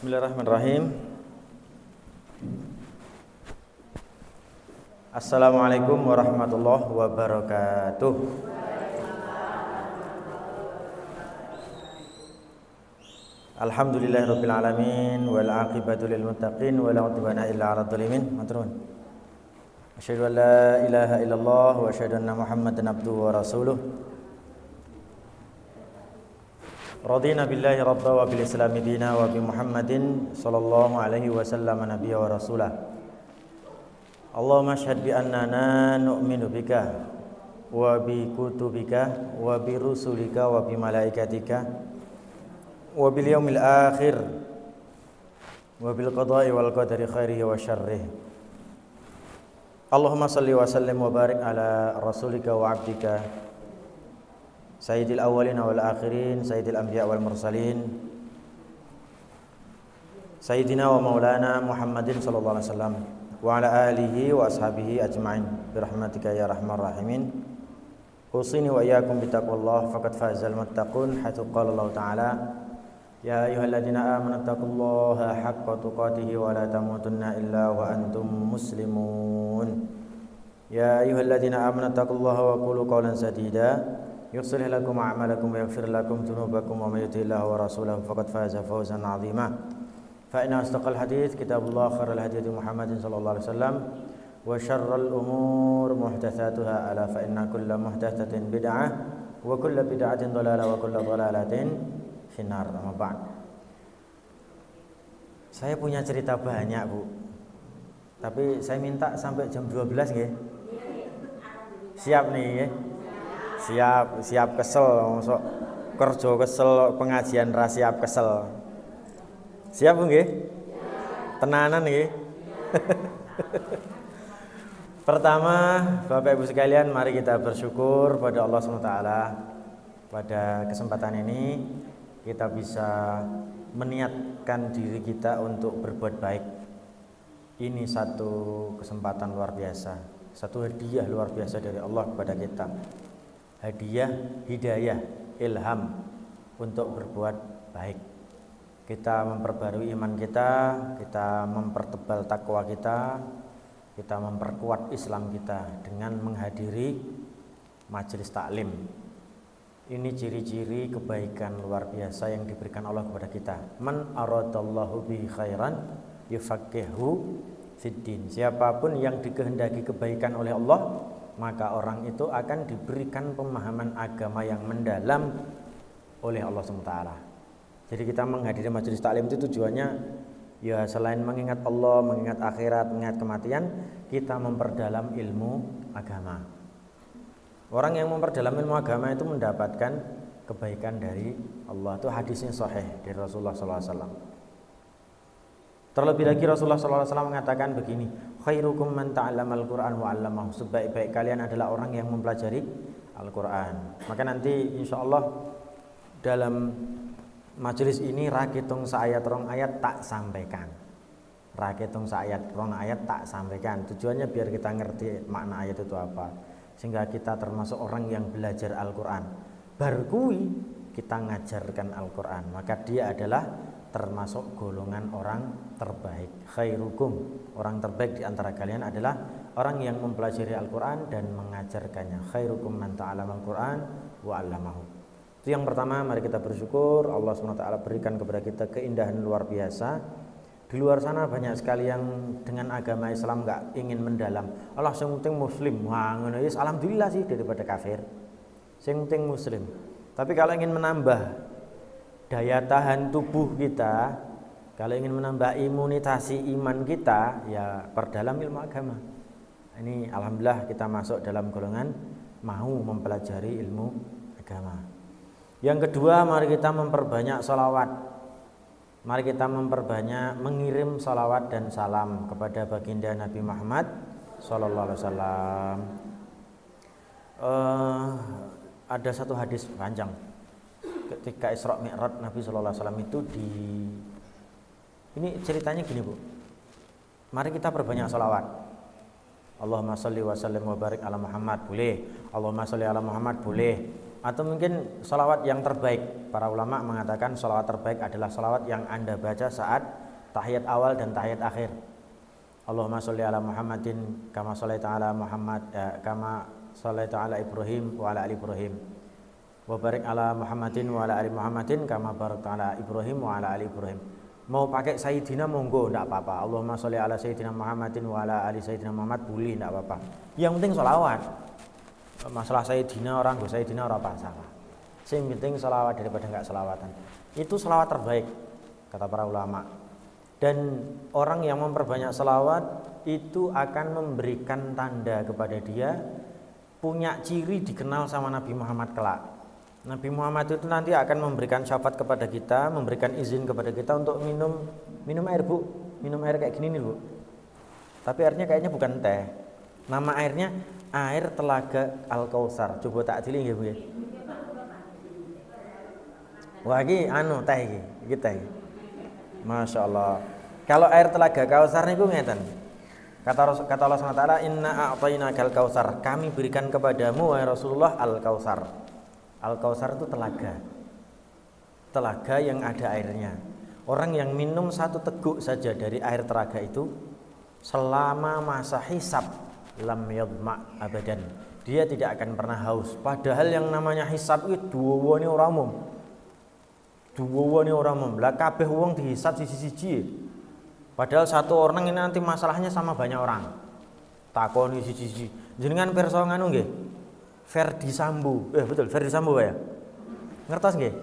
Bismillahirrahmanirrahim. Assalamualaikum warahmatullahi wabarakatuh. Alhamdulillahirabbil alamin wal aqibatu lil muttaqin wala udwana illa 'alal zalimin. Matrun. Asyhadu an la ilaha illallah wa asyhadu anna Muhammadan abduhu wa rasuluh. Radina billahi rabba wa bil islami dina wa bi Muhammadin sallallahu alaihi wasallam nabiyya wa rasulah. Allahumma syahid bi annana nu'minu bika wa bi kutubika wa bi rusulika wa bi malaikatika wa bil yaumil akhir wa bil qada'i wal qadari khairihi wa syarrihi. Allahumma salli wa sallim wa barik ala rasulika wa abdika Sayyidil awwalin wal akhirin, Sayyidil anbiya wal mursalin, Sayyidina wa maulana Muhammadin sallallahu alaihi wasallam wa ala alihi wa ashabihi ajma'in birahmatika ya rahmar rahimin. Usini wa iyyakum bittaqwallah faqad fazal muttaqun haitsu qala Allah ta'ala ya ayyuhalladzina amanu taqullaha haqqa tuqatih wa la tamutunna illa wa antum muslimun. Ya ayyuhalladzina amanu taqullaha wa qulu qawlan sadida yuslih lakum a'malakum wa yaghfir lakum dhunubakum wa may yuti'illah wa rasulahu faqad faza fawzan 'azima. Fa inna asdaqal hadits kitabullah khairal hadi Muhammadin sallallahu alaihi wasallam wa syarrul umur muhdatsatuha ala fa inna kulla muhdatsatin bid'ah wa kulla bid'atin dhalalah wa kulla dhalalatin finnar. Amma ba'd. Saya punya cerita banyak, Bu. Tapi saya minta sampai jam 12 nggih. Siap nih nggih. Siap kesel, masuk kerja kesel, pengajian ra siap kesel. Siap nggih? Tenanan nggih. Pertama, Bapak Ibu sekalian, mari kita bersyukur pada Allah SWT. Pada kesempatan ini kita bisa meniatkan diri kita untuk berbuat baik. Ini satu kesempatan luar biasa, satu hadiah luar biasa dari Allah kepada kita. Hadiah, hidayah, ilham untuk berbuat baik. Kita memperbarui iman kita mempertebal takwa kita memperkuat Islam kita dengan menghadiri majelis taklim. Ini ciri-ciri kebaikan luar biasa yang diberikan Allah kepada kita. Man aradallahu bi khairan yufaqihu fiddin. Siapapun yang dikehendaki kebaikan oleh Allah, maka orang itu akan diberikan pemahaman agama yang mendalam oleh Allah SWT. Jadi kita menghadiri majelis taklim itu tujuannya ya selain mengingat Allah, mengingat akhirat, mengingat kematian, kita memperdalam ilmu agama. Orang yang memperdalam ilmu agama itu mendapatkan kebaikan dari Allah. Itu hadisnya sahih dari Rasulullah SAW. Terlebih lagi Rasulullah SAW mengatakan begini, khairukum man ta'allamal Qur'an wa 'allamahu. Sebaik-baik kalian adalah orang yang mempelajari Al-Qur'an. Maka nanti insyaallah dalam majelis ini rakitung saayat rong ayat tak sampaikan. Rakitung saayat rong ayat tak sampaikan. Tujuannya biar kita ngerti makna ayat itu apa. Sehingga kita termasuk orang yang belajar Al-Qur'an. Bar kuwi kita ngajarkan Al-Qur'an. Maka dia adalah termasuk golongan orang terbaik. Khairukum, orang terbaik di antara kalian adalah orang yang mempelajari Al-Qur'an dan mengajarkannya. Khairukum man ta'allamal Qur'an wa 'allamahu. Itu yang pertama, mari kita bersyukur Allah SWT berikan kepada kita keindahan luar biasa. Di luar sana banyak sekali yang dengan agama Islam enggak ingin mendalam. Allah sing penting muslim. Wah, ngono ya alhamdulillah sih daripada kafir. Sing penting muslim. Tapi kalau ingin menambah daya tahan tubuh kita, kalau ingin menambah imunitasi iman kita, ya perdalam ilmu agama. Ini alhamdulillah kita masuk dalam golongan mau mempelajari ilmu agama. Yang kedua, mari kita memperbanyak salawat. Mari kita memperbanyak mengirim salawat dan salam kepada baginda Nabi Muhammad sallallahu alaihi wasallam. Ada satu hadis panjang. Ketika Isra Mi'raj Nabi sallallahu alaihi wasallam itu ini ceritanya gini, Bu. Mari kita perbanyak salawat. Allahumma sholli wa sallim wa barik ala Muhammad boleh. Allahumma sholli ala Muhammad boleh. Atau mungkin sholawat yang terbaik. Para ulama mengatakan sholawat terbaik adalah sholawat yang Anda baca saat tahiyat awal dan tahiyat akhir. Allahumma sholli ala Muhammadin kama shallaita ala Muhammad kama shallaita ala Ibrahim wa ala ali Ibrahim. Wa barik ala Muhammadin wa ala ali Muhammadin kama barakta ala Ibrahim wa ala ali Ibrahim. Mau pakai Sayyidina monggo enggak apa-apa. Allahumma sholli ala Sayyidina Muhammadin wa ala ali Sayyidina Muhammad boleh enggak apa-apa. Yang penting sholawat. Masalah Sayyidina orang go Sayyidina ora masalah. Sing penting sholawat daripada enggak sholawatan. Itu sholawat terbaik kata para ulama. Dan orang yang memperbanyak sholawat itu akan memberikan tanda kepada dia punya ciri dikenal sama Nabi Muhammad kelak. Nabi Muhammad itu nanti akan memberikan syafaat kepada kita, memberikan izin kepada kita untuk minum air, Bu. Minum air kayak gini nih, Bu. Tapi airnya kayaknya bukan teh. Nama airnya air telaga Al-Kautsar. Coba tak cilik nggih, Bu. Wah, iki teh iki teh. Masya Allah. Kalau air telaga Kautsar niku ngeten. Kata Allah SWT, inna a'tainakal kautsar. Kami berikan kepadamu wahai Rasulullah Al-Kautsar. Al-Kautsar itu telaga. Telaga yang ada airnya. Orang yang minum satu teguk saja dari air telaga itu selama masa hisab lam yadma abadan. Dia tidak akan pernah haus. Padahal yang namanya hisab itu duwone ora umum. Duwone ora umum. Lah kabeh wong dihisab siji-siji. Padahal satu orang ini nanti masalahnya sama banyak orang. Takoni siji-siji. Jenengan pirsa nganu nggih? Ferdi Sambo. Betul, Ferdi Sambo ya. Ngertos nggih?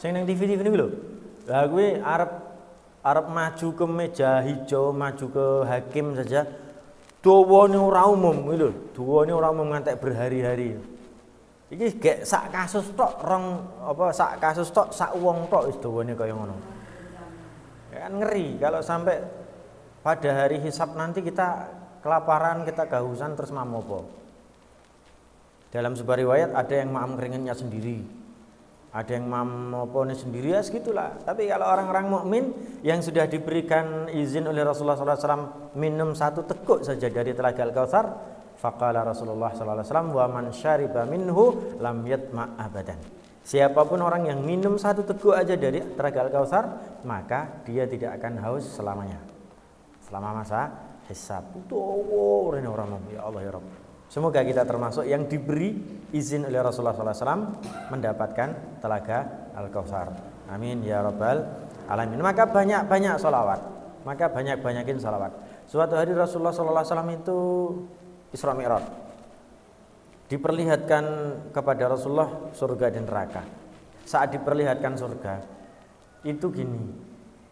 Sing nang TV niku lho. Lah kuwi arep maju ke meja hijau, maju ke hakim saja. Dawane ora umum kuwi lho. Dawane ora umum ngantek berhari-hari. Iki gek sak kasus tok sak kasus tok sak wong tok wis dawane kaya ngono. Ya kan ngeri kalau sampai pada hari hisab nanti kita kelaparan, kita kehausan terus mamopo. Dalam sebuah riwayat ada yang maam keringetnya sendiri, ada yang mamopone sendiri, ya segitulah. Tapi kalau orang-orang mukmin yang sudah diberikan izin oleh Rasulullah SAW minum satu teguk saja dari telaga Al-Kautsar, faqala Rasulullah SAW, wa man syariba minhu lam yatma abadan. Siapapun orang yang minum satu teguk aja dari telaga Al-Kautsar, maka dia tidak akan haus selamanya, selama masa hisab. Itu orang ya Allah ya Rabb. Semoga kita termasuk yang diberi izin oleh Rasulullah SAW mendapatkan telaga Al-Kautsar. Amin ya Rabbal alamin. Maka banyak sholawat. Maka banyakin sholawat. Suatu hari Rasulullah SAW itu Isra Mi'raj. Diperlihatkan kepada Rasulullah surga dan neraka. Saat diperlihatkan surga, itu gini.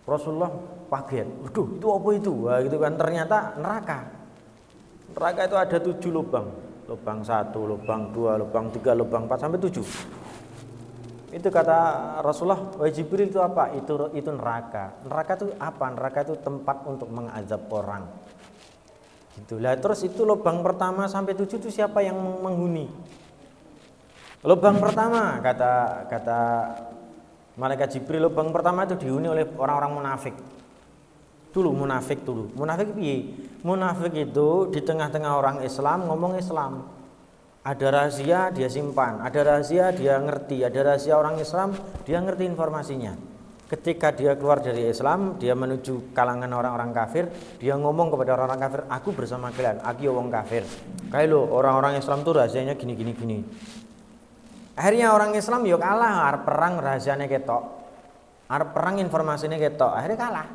Rasulullah kaget. Waduh, itu apa itu? Wah, gitu kan, ternyata neraka. Neraka itu ada 7 lubang. Lubang 1, lubang 2, lubang 3, lubang 4 sampai 7. Itu kata Rasulullah, wahai Jibril, itu apa? Itu neraka. Neraka itu apa? Neraka itu tempat untuk mengazab orang. Gitulah. Terus itu lubang pertama sampai 7 itu siapa yang menghuni? Lubang pertama kata malaikat Jibril, lubang pertama itu dihuni oleh orang-orang munafik. Munafik piye? Munafik itu di tengah-tengah orang Islam ngomong Islam. Ada rahasia dia simpan, ada rahasia dia ngerti, ada rahasia orang Islam dia ngerti informasinya. Ketika dia keluar dari Islam, dia menuju kalangan orang-orang kafir, dia ngomong kepada orang-orang kafir, aku bersama kalian, aku wong kafir. Kayak lo orang-orang Islam tuh rahasianya gini. Akhirnya orang Islam yuk kalah, arep perang rahasianya ketok, arep perang informasinya ketok, akhirnya kalah.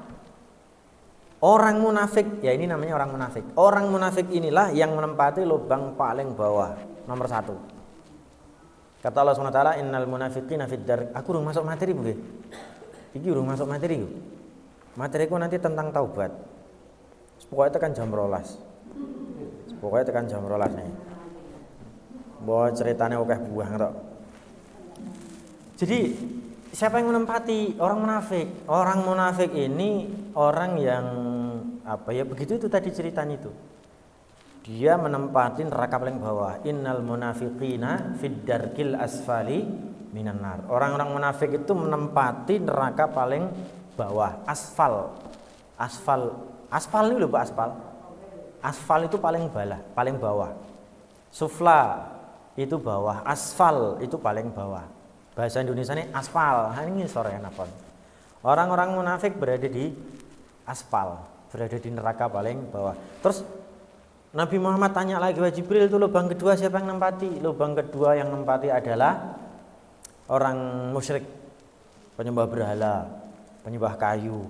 Orang munafik, ya ini namanya orang munafik. Orang munafik inilah yang menempati lubang paling bawah, nomor 1. Kata Allah SWT, innal munafiqina fid dar. Aku urung masuk materi Bu. Iki urung masuk materi. Materiku nanti tentang taubat. Pokoknya tekan jam 12. Pokoknya tekan jam 12 nih. Bawa ceritanya akeh buah tok. Jadi siapa yang menempati orang munafik? Orang munafik ini orang yang begitu itu tadi ceritanya itu. Dia menempati neraka paling bawah. Innal munafiqina fid darkil asfali minan nar. Orang-orang munafik itu menempati neraka paling bawah. Asfal ini lho Pak, aspal itu paling bawah. Sufla itu bawah, asfal itu paling bawah. Bahasa Indonesia ini aspal, ini sore apa? Orang-orang munafik berada di aspal, berada di neraka paling bawah. Terus Nabi Muhammad tanya lagi, wahai Jibril, itu lubang kedua siapa yang nempati? Lubang kedua yang nempati adalah orang musyrik, penyembah berhala, penyembah kayu,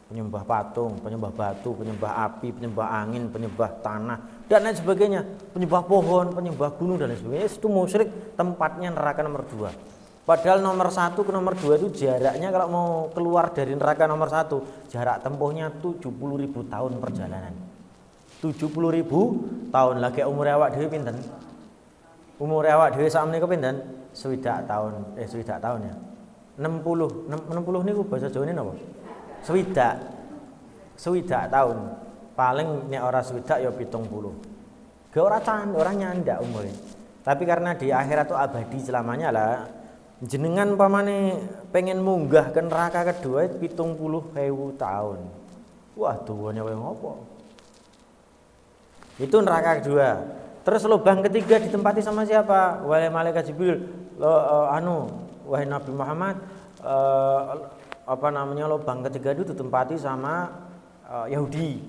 penyembah patung, penyembah batu, penyembah api, penyembah angin, penyembah tanah, dan lain sebagainya, penyembah pohon, penyembah gunung dan lain sebagainya. Itu musyrik, tempatnya neraka nomor 2. Padahal nomor 1 ke nomor 2 itu jaraknya kalau mau keluar dari neraka nomor 1, jarak tempuhnya 70.000 tahun perjalanan. 70.000 tahun. Lagi umur awak dhewe pinten? Umur awak dhewe sakmenika pinten? Swidak tahun. Swidak tahun ya. 60 niku bahasa Jawane napa? Swidak tahun. Paling nek ora swidak ya 70. Gak ora nyandak umure. Tapi karena di akhirat itu abadi selamanya lah. Jenengan pamane pengen munggah ke neraka kedua 70.000 tahun. Wah, tuwane kowe ngopo? Itu neraka kedua. Terus lubang ketiga ditempati sama siapa? Wahai malaikat Jibril, wahai Nabi Muhammad, lubang ketiga itu ditempati sama Yahudi.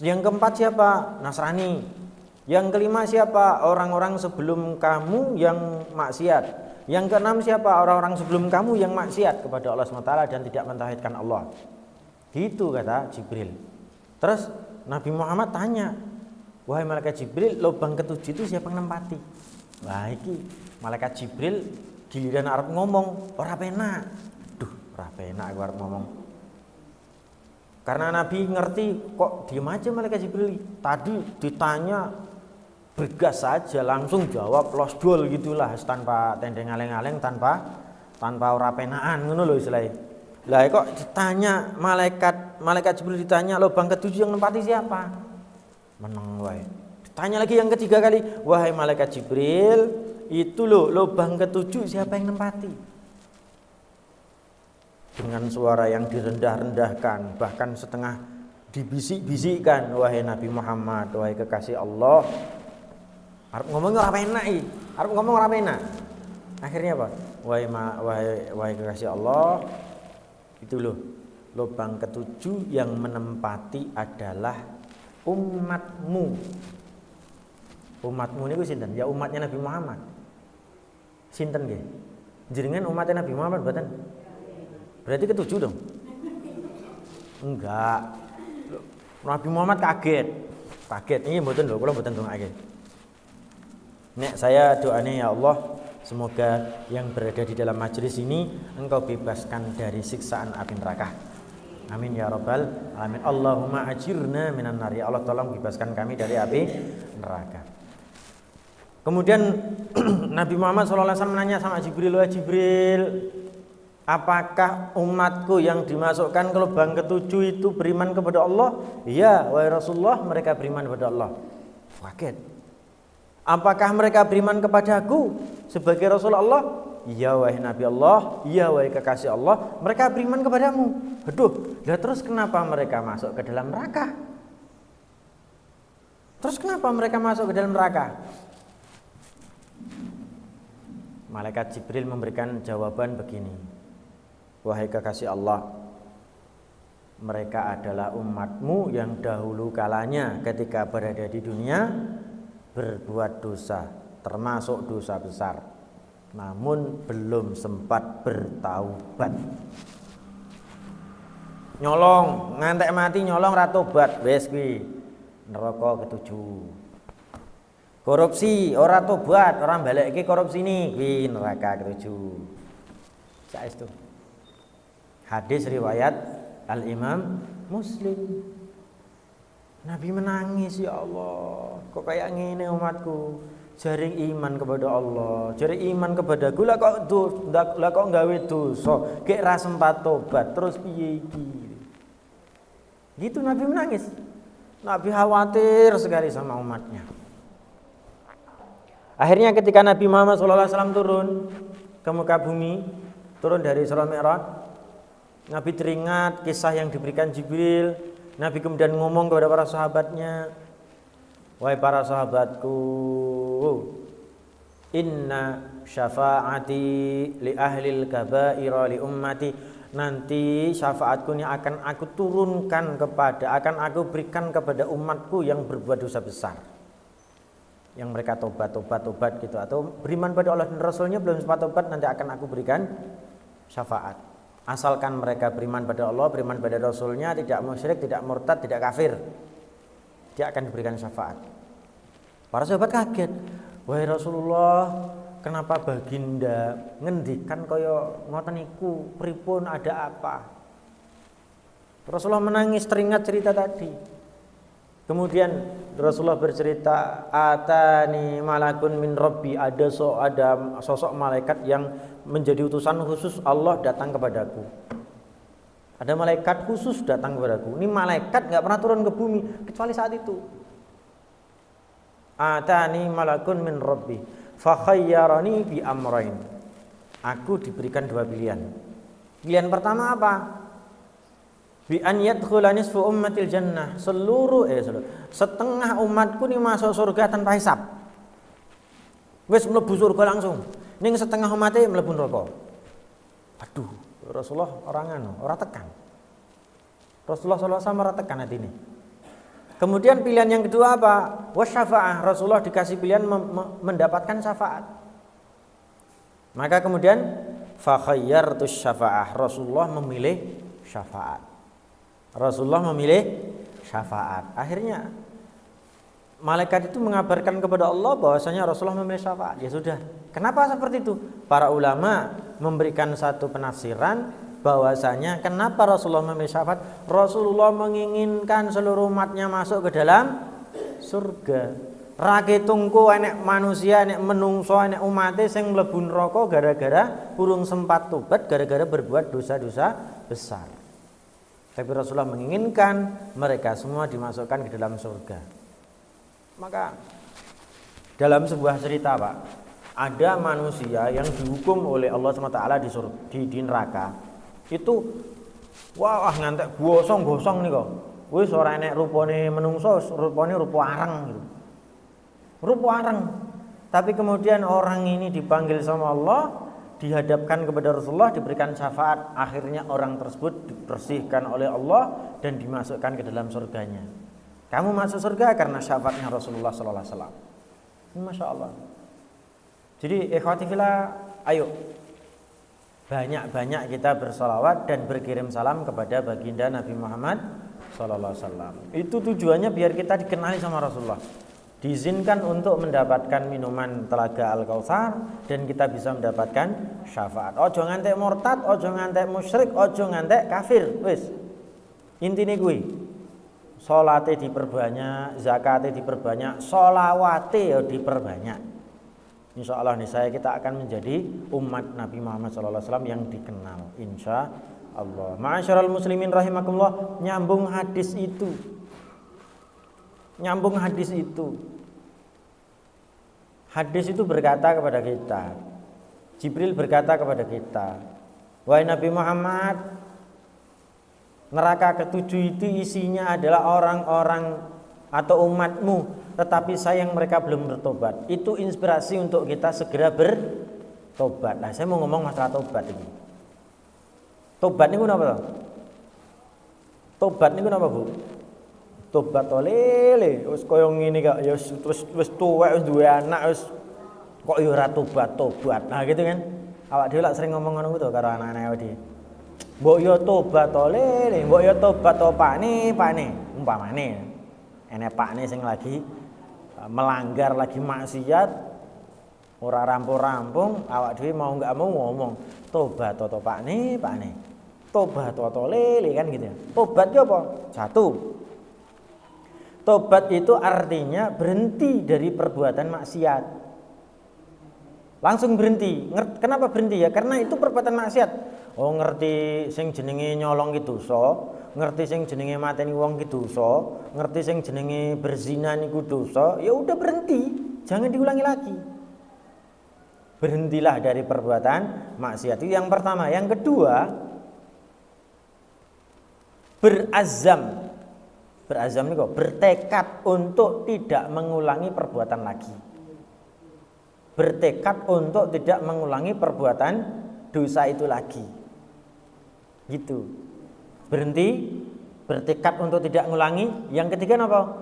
Yang keempat siapa? Nasrani. Yang kelima siapa? Orang-orang sebelum kamu yang maksiat. Yang keenam siapa? Orang-orang sebelum kamu yang maksiat kepada Allah SWT dan tidak mentauhidkan Allah. Gitu kata Jibril. Terus Nabi Muhammad tanya, wahai malaikat Jibril, lubang ketujuh itu siapa yang nempati? Wah, iki malaikat Jibril giliran arep ngomong, ora penak. Duh, ora penak aku arep ngomong. Karena Nabi ngerti kok diem aja malaikat Jibril. Tadi ditanya bergas saja langsung jawab losdol gitulah tanpa tendeng aleng-aleng, tanpa ora penaan ngono lho istilahnya. Lah kok ditanya malaikat Jibril ditanya lubang ketujuh yang nempati siapa? Meneng wae. Ditanya lagi yang ketiga kali, wahai malaikat Jibril, itu loh lubang ketujuh siapa yang nempati? Dengan suara yang direndah-rendahkan, bahkan setengah dibisik-bisikkan, wahai Nabi Muhammad, wahai kekasih Allah. Arep ngomong ora penak iki. Arep ngomong ora penak. Akhirnya apa? Wahai kekasih Allah, itu loh lubang ketujuh yang menempati adalah umatmu. Umatmu niku sinten? Ya umatnya Nabi Muhammad. Sinten nggih? Jenengan umatnya Nabi Muhammad mboten? Berarti ketujuh dong? Enggak. Nabi Muhammad kaget. Ini mboten lho, kula mboten dongake. Nek saya doanya ya Allah, semoga yang berada di dalam majelis ini Engkau bebaskan dari siksaan api neraka. Amin ya rabbal alamin. Allahumma ajirna minan nar. Ya Allah, tolong bebaskan kami dari api neraka. Kemudian Nabi Muhammad SAW menanya sama Jibril, wahai Jibril, apakah umatku yang dimasukkan ke lubang ketujuh itu beriman kepada Allah? Iya, wahai Rasulullah, mereka beriman kepada Allah. Kaget. Apakah mereka beriman kepadaku sebagai Rasulullah? Iya wahai Nabi Allah, iya wahai kekasih Allah, mereka beriman kepadamu. Aduh, lah terus kenapa mereka masuk ke dalam neraka? Malaikat Jibril memberikan jawaban begini, wahai kekasih Allah, mereka adalah umatmu yang dahulu kalanya ketika berada di dunia berbuat dosa, termasuk dosa besar, namun belum sempat bertaubat. Nyolong, ngantek mati nyolong ra tobat, wis kuwi neraka ketujuh. Korupsi ora tobat, ora balekke korupsine, kuwi neraka ketujuh. Saestu. Hadis riwayat Al-Imam Muslim. Nabi menangis, ya Allah, kok kayak ngene umatku, jaring iman kepada Allah, jaring iman kepadaku, lah kok gawe dosa, gek ra sempat tobat, terus piye iki? Gitu Nabi menangis. Nabi khawatir sekali sama umatnya. Akhirnya ketika Nabi Muhammad SAW turun ke muka bumi, turun dari Isra Mi'raj, Nabi teringat kisah yang diberikan Jibril. Nabi kemudian ngomong kepada para sahabatnya, wahai para sahabatku, inna syafa'ati li ahlil kabaira li ummati, nanti syafaatku ini akan aku turunkan akan aku berikan kepada umatku yang berbuat dosa besar, yang mereka tobat gitu, atau beriman pada Allah dan Rasulnya belum sempat tobat, nanti akan aku berikan syafaat. Asalkan mereka beriman pada Allah, beriman pada Rasulnya, tidak musyrik, tidak murtad, tidak kafir, dia akan diberikan syafaat. Para sahabat kaget, wahai Rasulullah, kenapa baginda ngendikan kaya ngoten niku, pripun, ada apa? Rasulullah menangis teringat cerita tadi. Kemudian Rasulullah bercerita, atani malakun min rabbi, ada sosok malaikat yang menjadi utusan khusus Allah datang kepadaku. Ada malaikat khusus datang kepadaku. Ini malaikat nggak pernah turun ke bumi kecuali saat itu. Atani malakun min rabbi fa khayyarani bi amrain. Aku diberikan dua pilihan. Pilihan pertama apa? Bi an yadkhula nisfu ummatil jannah, setengah umatku nih masuk surga tanpa hisab. Wis mlebu surga langsung. Ning setengah umatnya mlebu neraka. Aduh, Rasulullah orang tekan. Rasulullah sallallahu alaihi wasallam ora tekan atine. Kemudian pilihan yang kedua apa? Wasyafa'ah, Rasulullah dikasih pilihan mendapatkan syafaat. Maka kemudian fa khayyartus syafa'ah, Rasulullah memilih syafaat. Akhirnya malaikat itu mengabarkan kepada Allah bahwasanya Rasulullah memilih syafaat. Ya sudah. Kenapa seperti itu? Para ulama memberikan satu penafsiran bahwasanya kenapa Rasulullah memilih syafaat? Rasulullah menginginkan seluruh umatnya masuk ke dalam surga. Ra ketungku enek manusia, enek menungso, enek umate sing mlebu neraka gara-gara urung sempat tobat, gara-gara berbuat dosa-dosa besar. Tapi Rasulullah menginginkan mereka semua dimasukkan ke dalam surga. Maka dalam sebuah cerita, Pak, ada manusia yang dihukum oleh Allah SWT di neraka. Itu wah ngantek gosong nih kok. Wis ora enek rupane menungso, rupane rupa areng gitu. Rupa areng. Tapi kemudian orang ini dipanggil sama Allah, dihadapkan kepada Rasulullah, diberikan syafaat, akhirnya orang tersebut dibersihkan oleh Allah dan dimasukkan ke dalam surganya. Kamu masuk surga karena syafaatnya Rasulullah sallallahu alaihi wasallam. Masya Allah. Jadi ikhwati fillah, ayo banyak-banyak kita bersolawat dan berkirim salam kepada baginda Nabi Muhammad sallallahu alaihi wasallam. Itu tujuannya biar kita dikenali sama Rasulullah. Diizinkan untuk mendapatkan minuman telaga Al-Kautsar dan kita bisa mendapatkan syafaat. Ojo ngantek murtad, ojo ngantek musyrik, ojo ngantek kafir. Wis. Intine kuwi. Salate diperbanyak, zakate diperbanyak, sholawate ya diperbanyak. Insyaallah nih kita akan menjadi umat Nabi Muhammad sallallahu alaihi wasallam yang dikenal insyaallah. Ma'asyiral muslimin rahimakumullah, nyambung hadis itu. Hadis itu berkata kepada kita, Jibril berkata kepada kita, wahai Nabi Muhammad, neraka ketujuh itu isinya adalah orang-orang atau umatmu, tetapi sayang mereka belum bertobat. Itu inspirasi untuk kita segera bertobat. Nah, saya mau ngomong masalah tobat ini. Tobat ini kenapa? Tobat ini kenapa, Bu? Tobat oleh wis koyo ngene kok ya wis tuwek wis duwe anak wis kok ya ora tobat. Nah gitu kan. Awak dhewe lak sering ngomong ngono ku to karo anak-anak awak dhewe. Mbok yo tobat oleh, mbok yo tobat to pakne, umpamane enek pakne sing lagi melanggar, lagi maksiat ora rampung-rampung, awak dhewe mau enggak mau ngomong tobat to pakne. Tobat to lele kan gitu ya. Tobat yo apa? Satu. Tobat itu artinya berhenti dari perbuatan maksiat. Langsung berhenti. Kenapa berhenti ya? Karena itu perbuatan maksiat. Oh, ngerti sing jenenge nyolong ki dosa, ngerti sing jenenge mateni wong ki dosa, ngerti sing jenenge berzina niku dosa, ya udah berhenti. Jangan diulangi lagi. Berhentilah dari perbuatan maksiat. Itu yang pertama. Yang kedua, berazam ini kok bertekad untuk tidak mengulangi perbuatan lagi. bertekad untuk tidak mengulangi perbuatan dosa itu lagi. Gitu. Berhenti, bertekad untuk tidak mengulangi. Yang ketiga apa?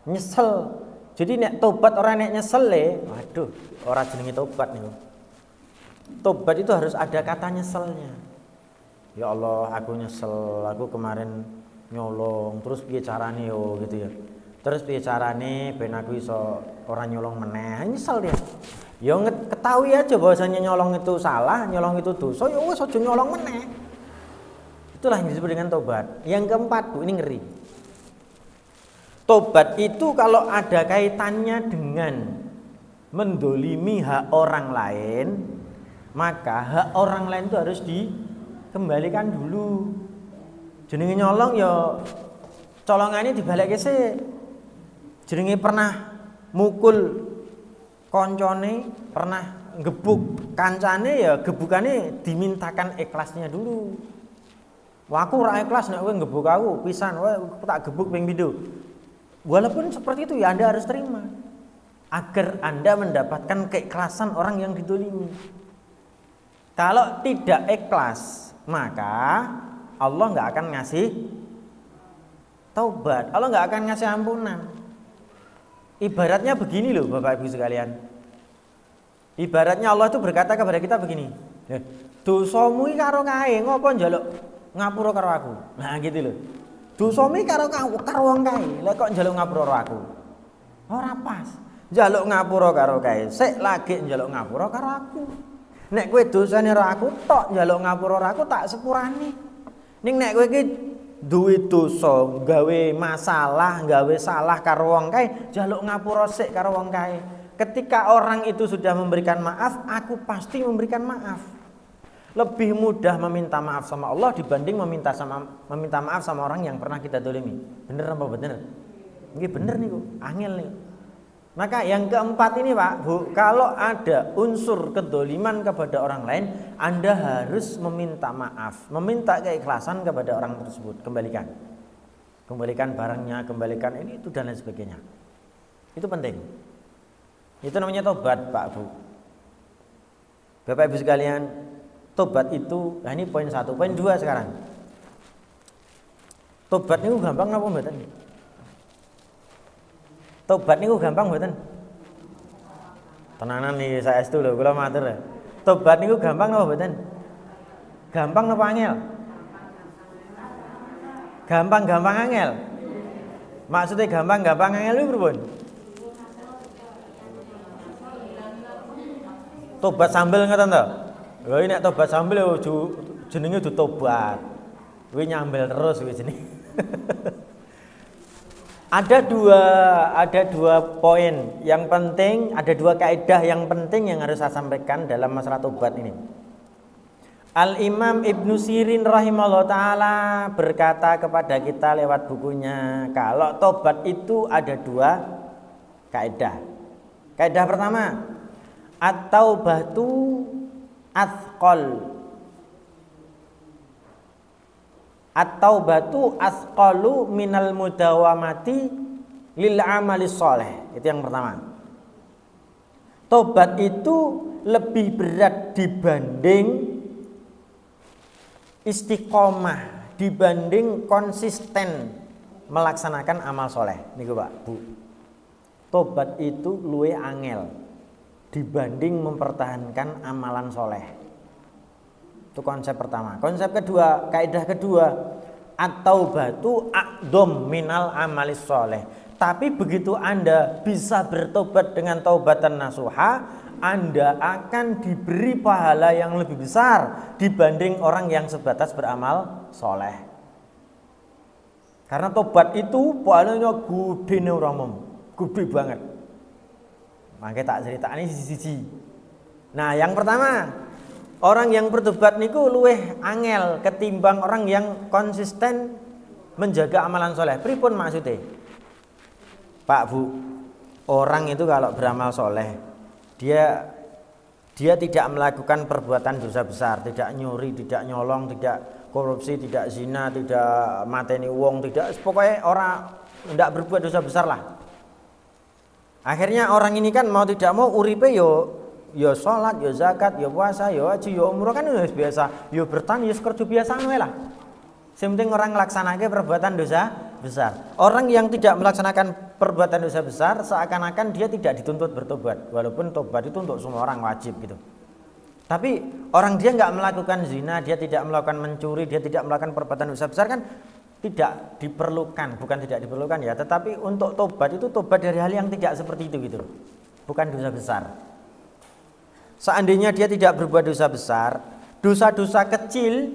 Nyesel. Jadi nek tobat orang nek nyesel waduh, orang jenenge tobat nih. Tobat itu harus ada kata nyeselnya. Ya Allah, aku nyesel, aku kemarin nyolong, terus piye carane yo gitu ya. Terus piye carane ben aku iso ora nyolong meneh. Nyesel dia. Ya ketahui aja bahwasanya nyolong itu salah, nyolong itu dosa, ya wis aja nyolong meneh. Itulah yang disebut dengan tobat. Yang keempat, Bu, ini ngeri. Tobat itu kalau ada kaitannya dengan mendolimi hak orang lain, maka hak orang lain itu harus dikembalikan dulu. Jenenge nyolong ya colongane dibalekke sik. Jenenge pernah mukul koncone, pernah gebuk kancane ya gebukane dimintakan ikhlasnya dulu. Wah, aku ora ikhlas nek kowe gebuk aku pisan, kowe tak gebuk ping pindho. Walaupun seperti itu ya Anda harus terima agar Anda mendapatkan keikhlasan orang yang didolimi. Kalau tidak ikhlas, maka Allah nggak akan ngasih taubat, Allah nggak akan ngasih ampunan. Ibaratnya begini loh Bapak Ibu sekalian. Ibaratnya Allah itu berkata kepada kita begini, dosamu iki karo kae, ngopo njaluk ngapura karo aku. Nah gitu loh. Dosamu iki karo wong kae, lek kok njaluk ngapura karo aku. Ora pas. Njaluk ngapura karo kae, sik lagi njaluk ngapura karo aku. Nek kowe dosane karo aku tok njaluk ngapura karo aku tak sepurane. Ning nek kowe iki duwe dosa, gawe masalah, gawe salah karo wong kae, njaluk ngapura sik karo wong kae. Ketika orang itu sudah memberikan maaf, aku pasti memberikan maaf. Lebih mudah meminta maaf sama Allah dibanding meminta maaf sama orang yang pernah kita dolimi. Bener apa bener? Ini bener nih kok, angel nih. Maka yang keempat ini Pak, Bu, kalau ada unsur kedoliman kepada orang lain, Anda harus meminta maaf, meminta keikhlasan kepada orang tersebut, kembalikan barangnya, kembalikan ini itu dan lain sebagainya. Itu penting. Itu namanya tobat Pak, Bu. Bapak Ibu sekalian, tobat itu, nah ini poin 1, poin 2 sekarang. Tobat ini gampang apa mboten? Tobat niku gampang mboten? Tenanan nih saya itu lho, kula matur. Tobat niku gampang apa mboten? Gampang apa angel? Gampang angel. Maksudnya gampang angel itu pripun? Tobat sambil ngoten to? Lha nek tobat sambil jenenge tobat. Kuwi nyambel terus kuwi jenenge. Ada dua poin yang penting, ada dua kaidah yang penting yang harus saya sampaikan dalam masalah tobat ini. Al-Imam Ibnu Sirin rahimahullah ta'ala berkata kepada kita lewat bukunya, kalau tobat itu ada dua kaidah. Kaidah pertama, at-taubatu athqal. At-taubatu asqalu minal mudawamati lil amali sholeh. Itu yang pertama. Tobat itu lebih berat dibanding istiqomah, dibanding konsisten melaksanakan amal soleh. Niku Pak, Bu. Tobat itu luwe angel dibanding mempertahankan amalan soleh. Itu konsep pertama. Konsep kedua, kaidah kedua, at-taubatu a'dham minal amalis sholeh. Tapi begitu Anda bisa bertobat dengan taubatan nasuha, Anda akan diberi pahala yang lebih besar dibanding orang yang sebatas beramal soleh. Karena tobat itu pahalanya gede nih orang, gede banget. Makanya tak cerita ini sisi-sisi. Nah, yang pertama, orang yang bertobat niku luweh angel ketimbang orang yang konsisten menjaga amalan soleh. Pripun maksudnya? Pak, Bu, orang itu kalau beramal soleh, dia tidak melakukan perbuatan dosa besar, tidak nyuri, tidak nyolong, tidak korupsi, tidak zina, tidak mateni wong, tidak, pokoknya orang tidak berbuat dosa besar lah. Akhirnya orang ini kan mau tidak mau uripe yo sholat, yo zakat, yo puasa, yo haji, yo umroh kan wis biasa, yo bertani, yo kerja biasa wae lah. Yang penting orang melaksanakan perbuatan dosa besar. Orang yang tidak melaksanakan perbuatan dosa besar seakan-akan dia tidak dituntut bertobat, walaupun tobat itu untuk semua orang wajib gitu. Tapi orang dia nggak melakukan zina, dia tidak melakukan mencuri, dia tidak melakukan perbuatan dosa besar kan tidak diperlukan, bukan tidak diperlukan ya, tetapi untuk tobat itu tobat dari hal yang tidak seperti itu gitu, bukan dosa besar. Seandainya dia tidak berbuat dosa besar, dosa-dosa kecil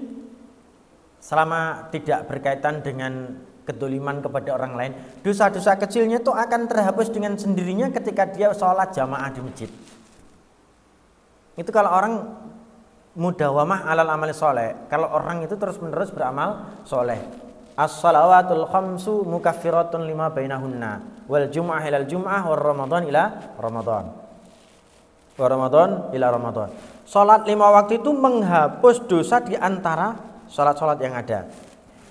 selama tidak berkaitan dengan kedoliman kepada orang lain, dosa-dosa kecilnya itu akan terhapus dengan sendirinya ketika dia sholat jamaah di masjid. Itu kalau orang mudawamah alal amal soleh, kalau orang itu terus menerus beramal soleh. As-salawatul khamsu mukaffiratun lima bainahunna wal jum'ah ilal jum'ah war ramadan ila ramadan. Wa ramadan ila ramadan. Salat 5 waktu itu menghapus dosa di antara salat-salat yang ada.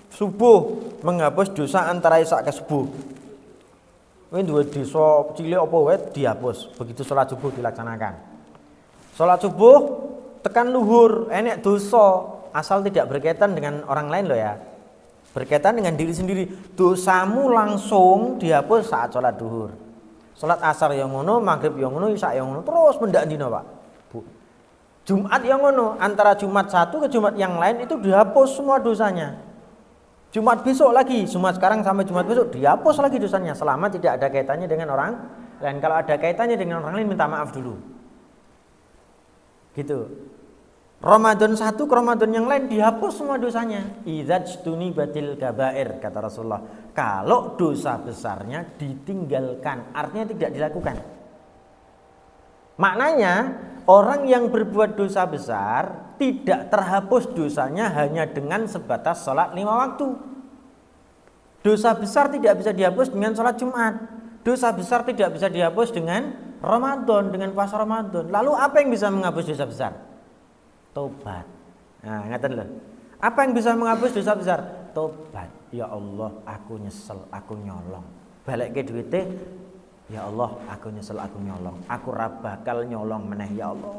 Subuh menghapus dosa antara isya ke subuh. Ini dua dosa cilik apa wae dihapus begitu salat subuh dilaksanakan. Salat subuh tekan luhur enek dosa asal tidak berkaitan dengan orang lain loh ya. Berkaitan dengan diri sendiri, dosamu langsung dihapus saat sholat duhur. Sholat asar yang ngono, maghrib yang ngono, isya yang ngono, terus mendak dino Pak. Bu. Jumat yang ngono, antara Jumat satu ke Jumat yang lain itu dihapus semua dosanya. Jumat besok lagi, Jumat sekarang sampai Jumat besok dihapus lagi dosanya selama tidak ada kaitannya dengan orang lain. Kalau ada kaitannya dengan orang lain minta maaf dulu. Gitu. Ramadan satu ke Ramadan yang lain dihapus semua dosanya. Idzajtuni batil kabair kata Rasulullah. Kalau dosa besarnya ditinggalkan, artinya tidak dilakukan. Maknanya orang yang berbuat dosa besar tidak terhapus dosanya hanya dengan sebatas sholat 5 waktu. Dosa besar tidak bisa dihapus dengan sholat Jumat. Dosa besar tidak bisa dihapus dengan Ramadan, dengan puasa Ramadan. Lalu apa yang bisa menghapus dosa besar? Tobat. Nah, ngaten lho. Apa yang bisa menghapus dosa besar? Tobat. Ya Allah, aku nyesel, aku nyolong. Balekke duwite, ya Allah, aku nyesel, aku nyolong. Aku ra bakal nyolong meneh ya Allah.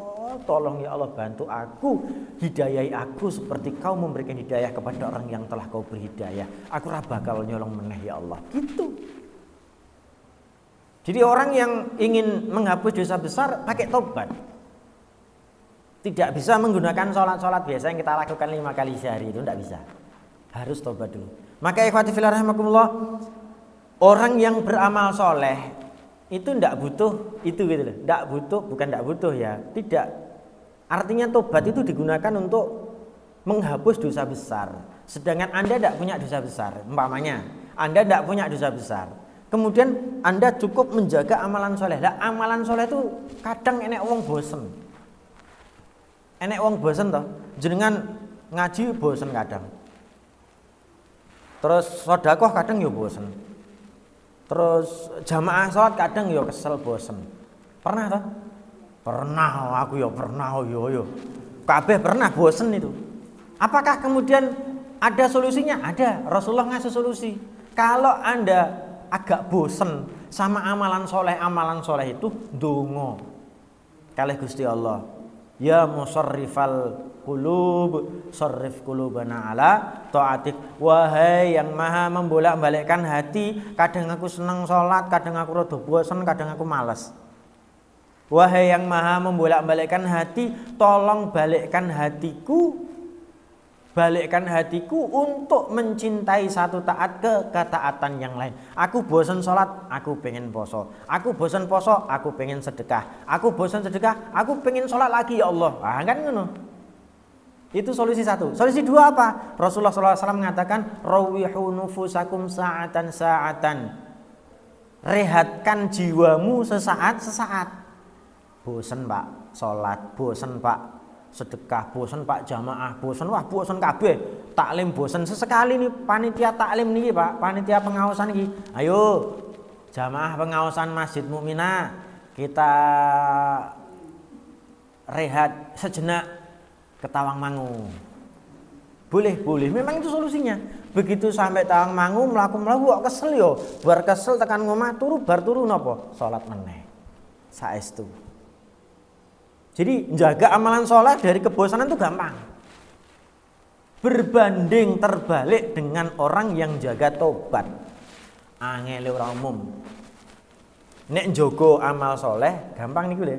Tolong ya Allah bantu aku, hidayahi aku seperti Kau memberikan hidayah kepada orang yang telah Kau beri hidayah. Aku ra bakal nyolong meneh ya Allah. Gitu. Jadi orang yang ingin menghapus dosa besar pakai tobat. Tidak bisa menggunakan sholat-sholat biasa yang kita lakukan 5 kali sehari itu, tidak bisa. Harus tobat dulu. Maka ikhwati fillah rahimakumullah, orang yang beramal soleh itu tidak butuh itu gitu loh. Tidak butuh, bukan tidak butuh ya. Tidak. Artinya tobat itu digunakan untuk menghapus dosa besar. Sedangkan Anda tidak punya dosa besar. Umpamanya, Anda tidak punya dosa besar. Kemudian Anda cukup menjaga amalan soleh. Nah, amalan soleh itu kadang enek wong bosen. Enek wong bosen toh, jenengan ngaji bosen kadang. Terus sedekah kadang yo bosen. Terus jamaah salat kadang yo kesel bosen. Pernah toh? Pernah, aku yo pernah yo. Kabeh pernah bosen itu. Apakah kemudian ada solusinya? Ada. Rasulullah ngasih solusi. Kalau Anda agak bosen sama amalan soleh itu ndonga kalih Gusti Allah. Ya musarrifal qulub, sarrif qulubana ala taatik. Wahai yang maha membolak-balikkan hati, kadang aku senang sholat, kadang aku rada bosan, kadang aku malas. Wahai yang maha membolak-balikkan hati, tolong balikkan hatiku untuk mencintai satu taat ke ketaatan yang lain. Aku bosan sholat, aku pengen poso. Aku bosan poso, aku pengen sedekah. Aku bosan sedekah, aku pengen sholat lagi ya Allah. Ah kan ngono. Itu solusi satu. Solusi dua apa? Rasulullah SAW mengatakan, rawihu nufusakum sa'atan. Rehatkan jiwamu sesaat. Bosan Pak sholat, bosan Pak sedekah, bosan Pak jamaah, bosan kabeh. Taklim bosan sesekali nih panitia taklim nih Pak, panitia pengawasan nih. Ayo jamaah pengawasan Masjid Mukminah, kita rehat sejenak ke Tawangmangu. Boleh. Memang itu solusinya. Begitu sampai Tawangmangu mlaku-mlaku kok kesel yo. Bar kesel tekan ngomah bar turu napa? Salat meneh. Saestu. Jadi jaga amalan sholat dari kebosanan itu gampang. Berbanding terbalik dengan orang yang jaga tobat. Angel ora umum. Nek njogo amal soleh gampang niku lho.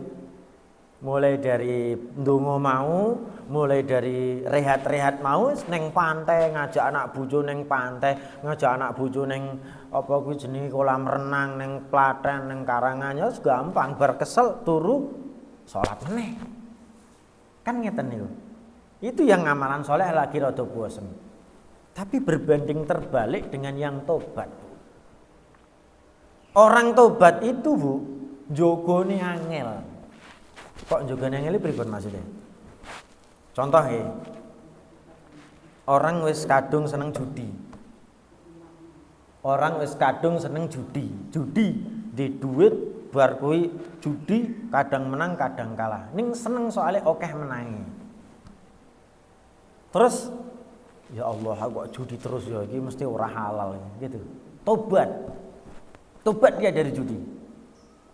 Mulai dari ndonga mau, mulai dari rehat-rehat mau neng pantai, ngajak anak bojo neng pantai, ngajak anak bojo neng apa kuwi jenenge kolam renang, neng Klaten, neng Karanganyar gampang, bar kesel turu salat meneh. Kan ngeten niku. Itu yang amalan soleh lagi rada bosen. Tapi berbanding terbalik dengan yang tobat. Orang tobat itu Bu, jogone angel. Kok jogone angel pripun maksudnya? Contoh ya. Orang wis kadung seneng judi. Orang wis kadung seneng judi. Judi di duit bar kuwi judi kadang menang kadang kalah. Ning seneng soalnya akeh menangi. Terus ya Allah aku kok judi terus ya iki mesti ora halal gitu. Tobat. Tobat dia dari judi.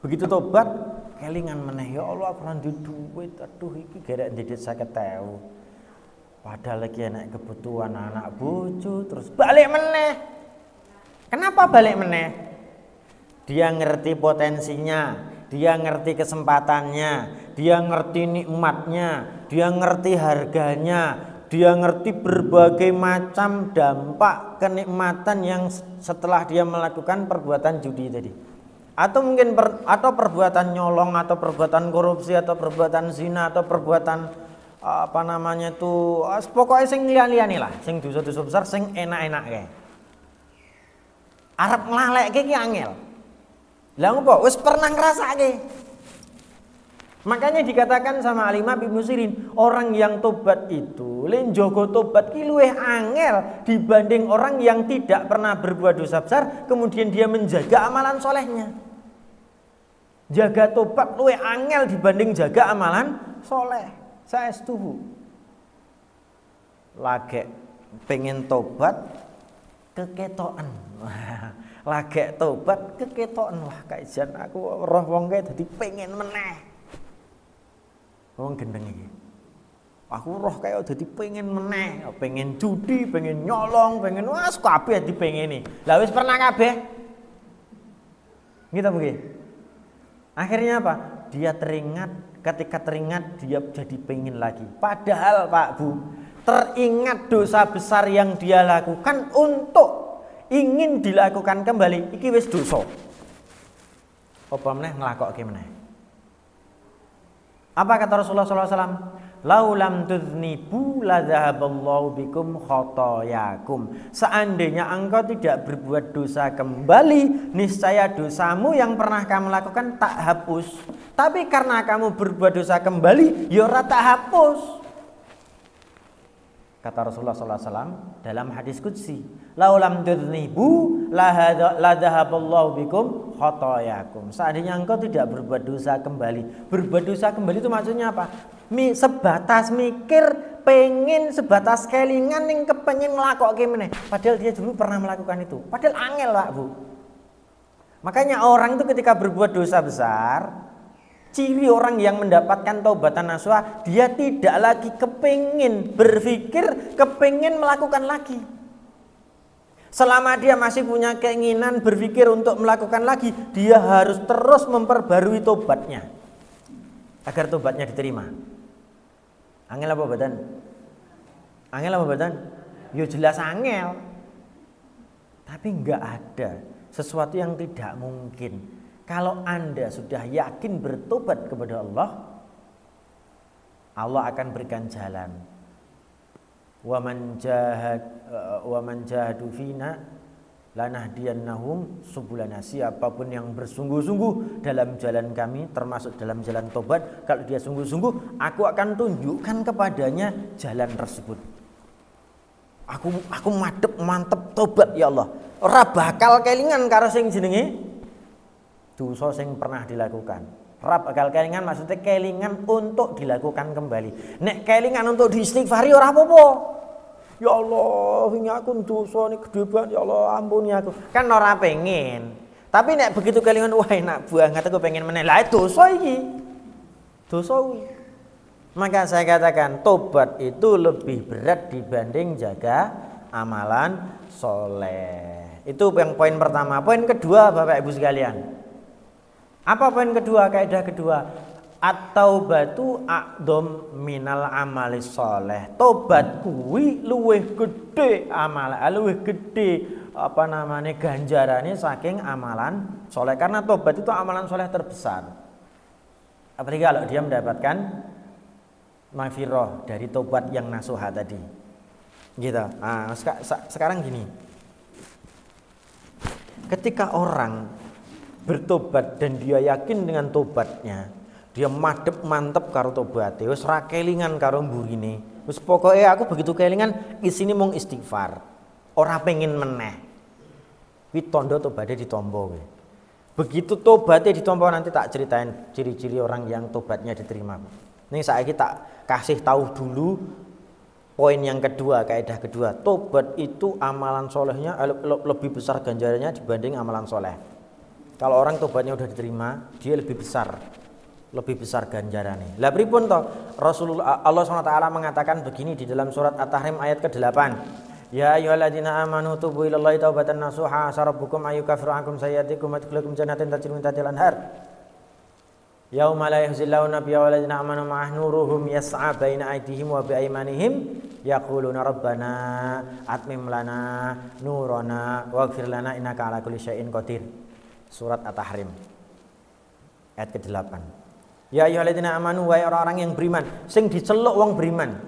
Begitu tobat kelingan meneh, ya Allah aku ora duit, aduh iki garek ndedit 50.000. Padahal lagi enak kebutuhan anak bojo, terus balik meneh. Kenapa balik meneh? Dia ngerti potensinya, dia ngerti kesempatannya, dia ngerti nikmatnya, dia ngerti harganya, dia ngerti berbagai macam dampak kenikmatan yang setelah dia melakukan perbuatan judi tadi. Atau mungkin atau perbuatan nyolong, atau perbuatan korupsi, atau perbuatan zina, atau perbuatan apa namanya itu, pokoknya sing liyan-liyane lah, sing dosa-dosa besar, sing enak-enak kae. Arep nglalekke ki angel. Lah ngopo? Wis pernah ngrasake. Makanya dikatakan sama Al-Imam Ibnu Sirin, orang yang tobat itu, len jogo tobat ki luwih angel dibanding orang yang tidak pernah berbuat dosa besar, kemudian dia menjaga amalan solehnya. Jaga tobat luwih angel dibanding jaga amalan soleh. Saya setuju. Lagi pengen tobat keketokan. Lagi tobat keketokan. Wah kajian aku roh wong kae dadi pengen meneh. Wong gendeng iki. Aku roh kaya dadi pengen meneh, pengen judi, pengen nyolong, pengen wis kabeh dipengeni. Lah wis pernah kabeh? Gitu mungkin. Akhirnya apa? Dia teringat, ketika teringat dia jadi pengen lagi. Padahal Pak Bu, teringat dosa besar yang dia lakukan untuk ingin dilakukan kembali, iki wis dosa. Apa meneh nglakokke meneh? Apa kata Rasulullah SAW? Laulam tudznibu la dzahaballahu bikum khotoyakum. Seandainya engkau tidak berbuat dosa kembali, niscaya dosamu yang pernah kamu lakukan tak hapus. Tapi karena kamu berbuat dosa kembali, ya ora tak hapus. Kata Rasulullah SAW dalam hadis qudsi, laulam tudznibu la dzahaballahu bikum khotoyakum. Seandainya engkau tidak berbuat dosa kembali. Berbuat dosa kembali itu maksudnya apa? Sebatas mikir, pengen, sebatas kelingan yang kepengen ngelakokke meneh. Padahal dia dulu pernah melakukan itu. Padahal angel Pak Bu. Makanya orang itu ketika berbuat dosa besar, ciri orang yang mendapatkan taubatan nasuha, dia tidak lagi kepengin berpikir, kepengin melakukan lagi. Selama dia masih punya keinginan berpikir untuk melakukan lagi, dia harus terus memperbarui tobatnya agar tobatnya diterima. Angel apa badan? Angel apa badan? Ya jelas angel. Tapi enggak ada sesuatu yang tidak mungkin. Kalau Anda sudah yakin bertobat kepada Allah, Allah akan berikan jalan. Wa man jahadu fina lanahdiyannahum subulana. Siapapun yang bersungguh-sungguh dalam jalan kami, termasuk dalam jalan tobat, kalau dia sungguh-sungguh, aku akan tunjukkan kepadanya jalan tersebut. Aku mantep tobat ya Allah. Ora bakal kelingan karo sing jenenge dosa sing pernah dilakukan. Ora bakal kelingan maksudnya kelingan untuk dilakukan kembali. Nek kelingan untuk diistighfari ora apa-apa. Ya Allah, ini aku dosa ini gede banget, ya Allah ampuni aku. Kan ora pengen. Tapi nek begitu kelingan wah enak banget aku pengen meneh. Lah dosa iki. Dosa iki. Maka saya katakan tobat itu lebih berat dibanding jaga amalan soleh. Itu yang poin pertama. Poin kedua Bapak Ibu sekalian. Apa poin kedua, kaidah kedua? At-taubatu a'dham minal amali soleh. Tobat kuwi luwih gede amal, luwih gede ganjarannya saking amalan soleh. Karena tobat itu amalan soleh terbesar. Apalagi kalau dia mendapatkan maghfirah dari tobat yang nasuha tadi. Gitu. Nah, sekarang gini. Ketika orang bertobat dan dia yakin dengan tobatnya, dia mantep karo tobaté, wis ra kelingan karo mburine. Wis pokoke aku begitu kelingan isine mung istighfar. Ora pengen meneh. Kuwi tanda tobaté ditampa kowe. Begitu tobaté ditampa nanti tak ceritain ciri-ciri orang yang tobatnya diterima. Ini saiki tak kasih tahu dulu poin yang kedua, kaidah kedua. Tobat itu amalan solehnya lebih besar ganjarannya dibanding amalan soleh. Kalau orang tobatnya udah diterima, dia lebih besar ganjarannya. Lah pripun toh? Rasulullah Allah SWT mengatakan begini di dalam surat At-Tahrim ayat ke-8. Ya ayyuhalladzina amanu tubu ilallahi taubatan nasuha asarabukum ayyukaffiru ankum sayyi'atikum wa yadkhulukum jannatin tajri min tahtiha al-anhar. Yauma la yahzillahu nabiyya wal ladzina amanu ma'ah nuruhum yas'a baina aydihim wa bi aymanihim yaquluna rabbana atmim lana nurana waghfir lana innaka ala kulli syai'in qadir. Surat At-Tahrim ayat ke-8. Ya ayyuhalladzina amanu wa orang-orang yang beriman, sing diceluk wong beriman.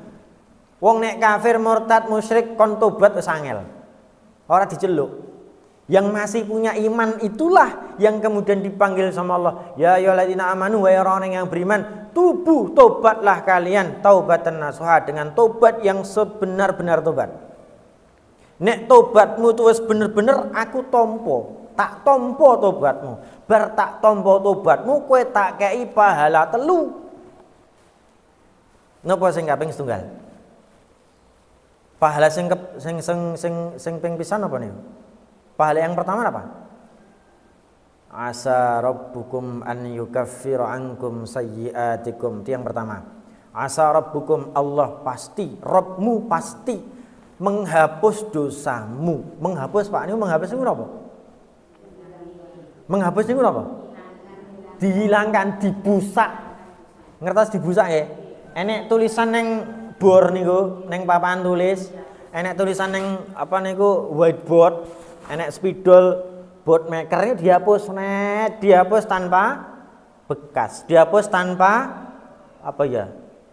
Wong nek kafir, murtad, musyrik kon tobat wis angel. Ora diceluk. Yang masih punya iman itulah yang kemudian dipanggil sama Allah. Ya ayyuhalladzina amanu wa orang yang beriman, tubuh tobatlah kalian taubatan nasuha dengan tobat yang sebenar-benar tobat. Nek tobatmu itu wis bener-bener aku tompo, tak tompo tobatmu. Bar tak tompo tobatmu kowe tak kei pahala 3. Napa sing kaping setunggal? Pahala sing ping pisan apa niku? Pahala yang pertama apa? Asa rabbukum an yukaffira ankum sayyi'atikum. Itu yang pertama. Asa rabbukum, Allah pasti, Rabbmu pasti menghapus dosamu. Menghapus Pak, niku menghapus niku napa? Menghapus niku napa? Dihilangkan, dibusak. Ngertos dibusak nggih? Enek tulisan neng bor niku, neng papan tulis. Enek tulisan neng apa niku whiteboard. Enek spidol board maker ini dihapus dihapus tanpa bekas, dihapus tanpa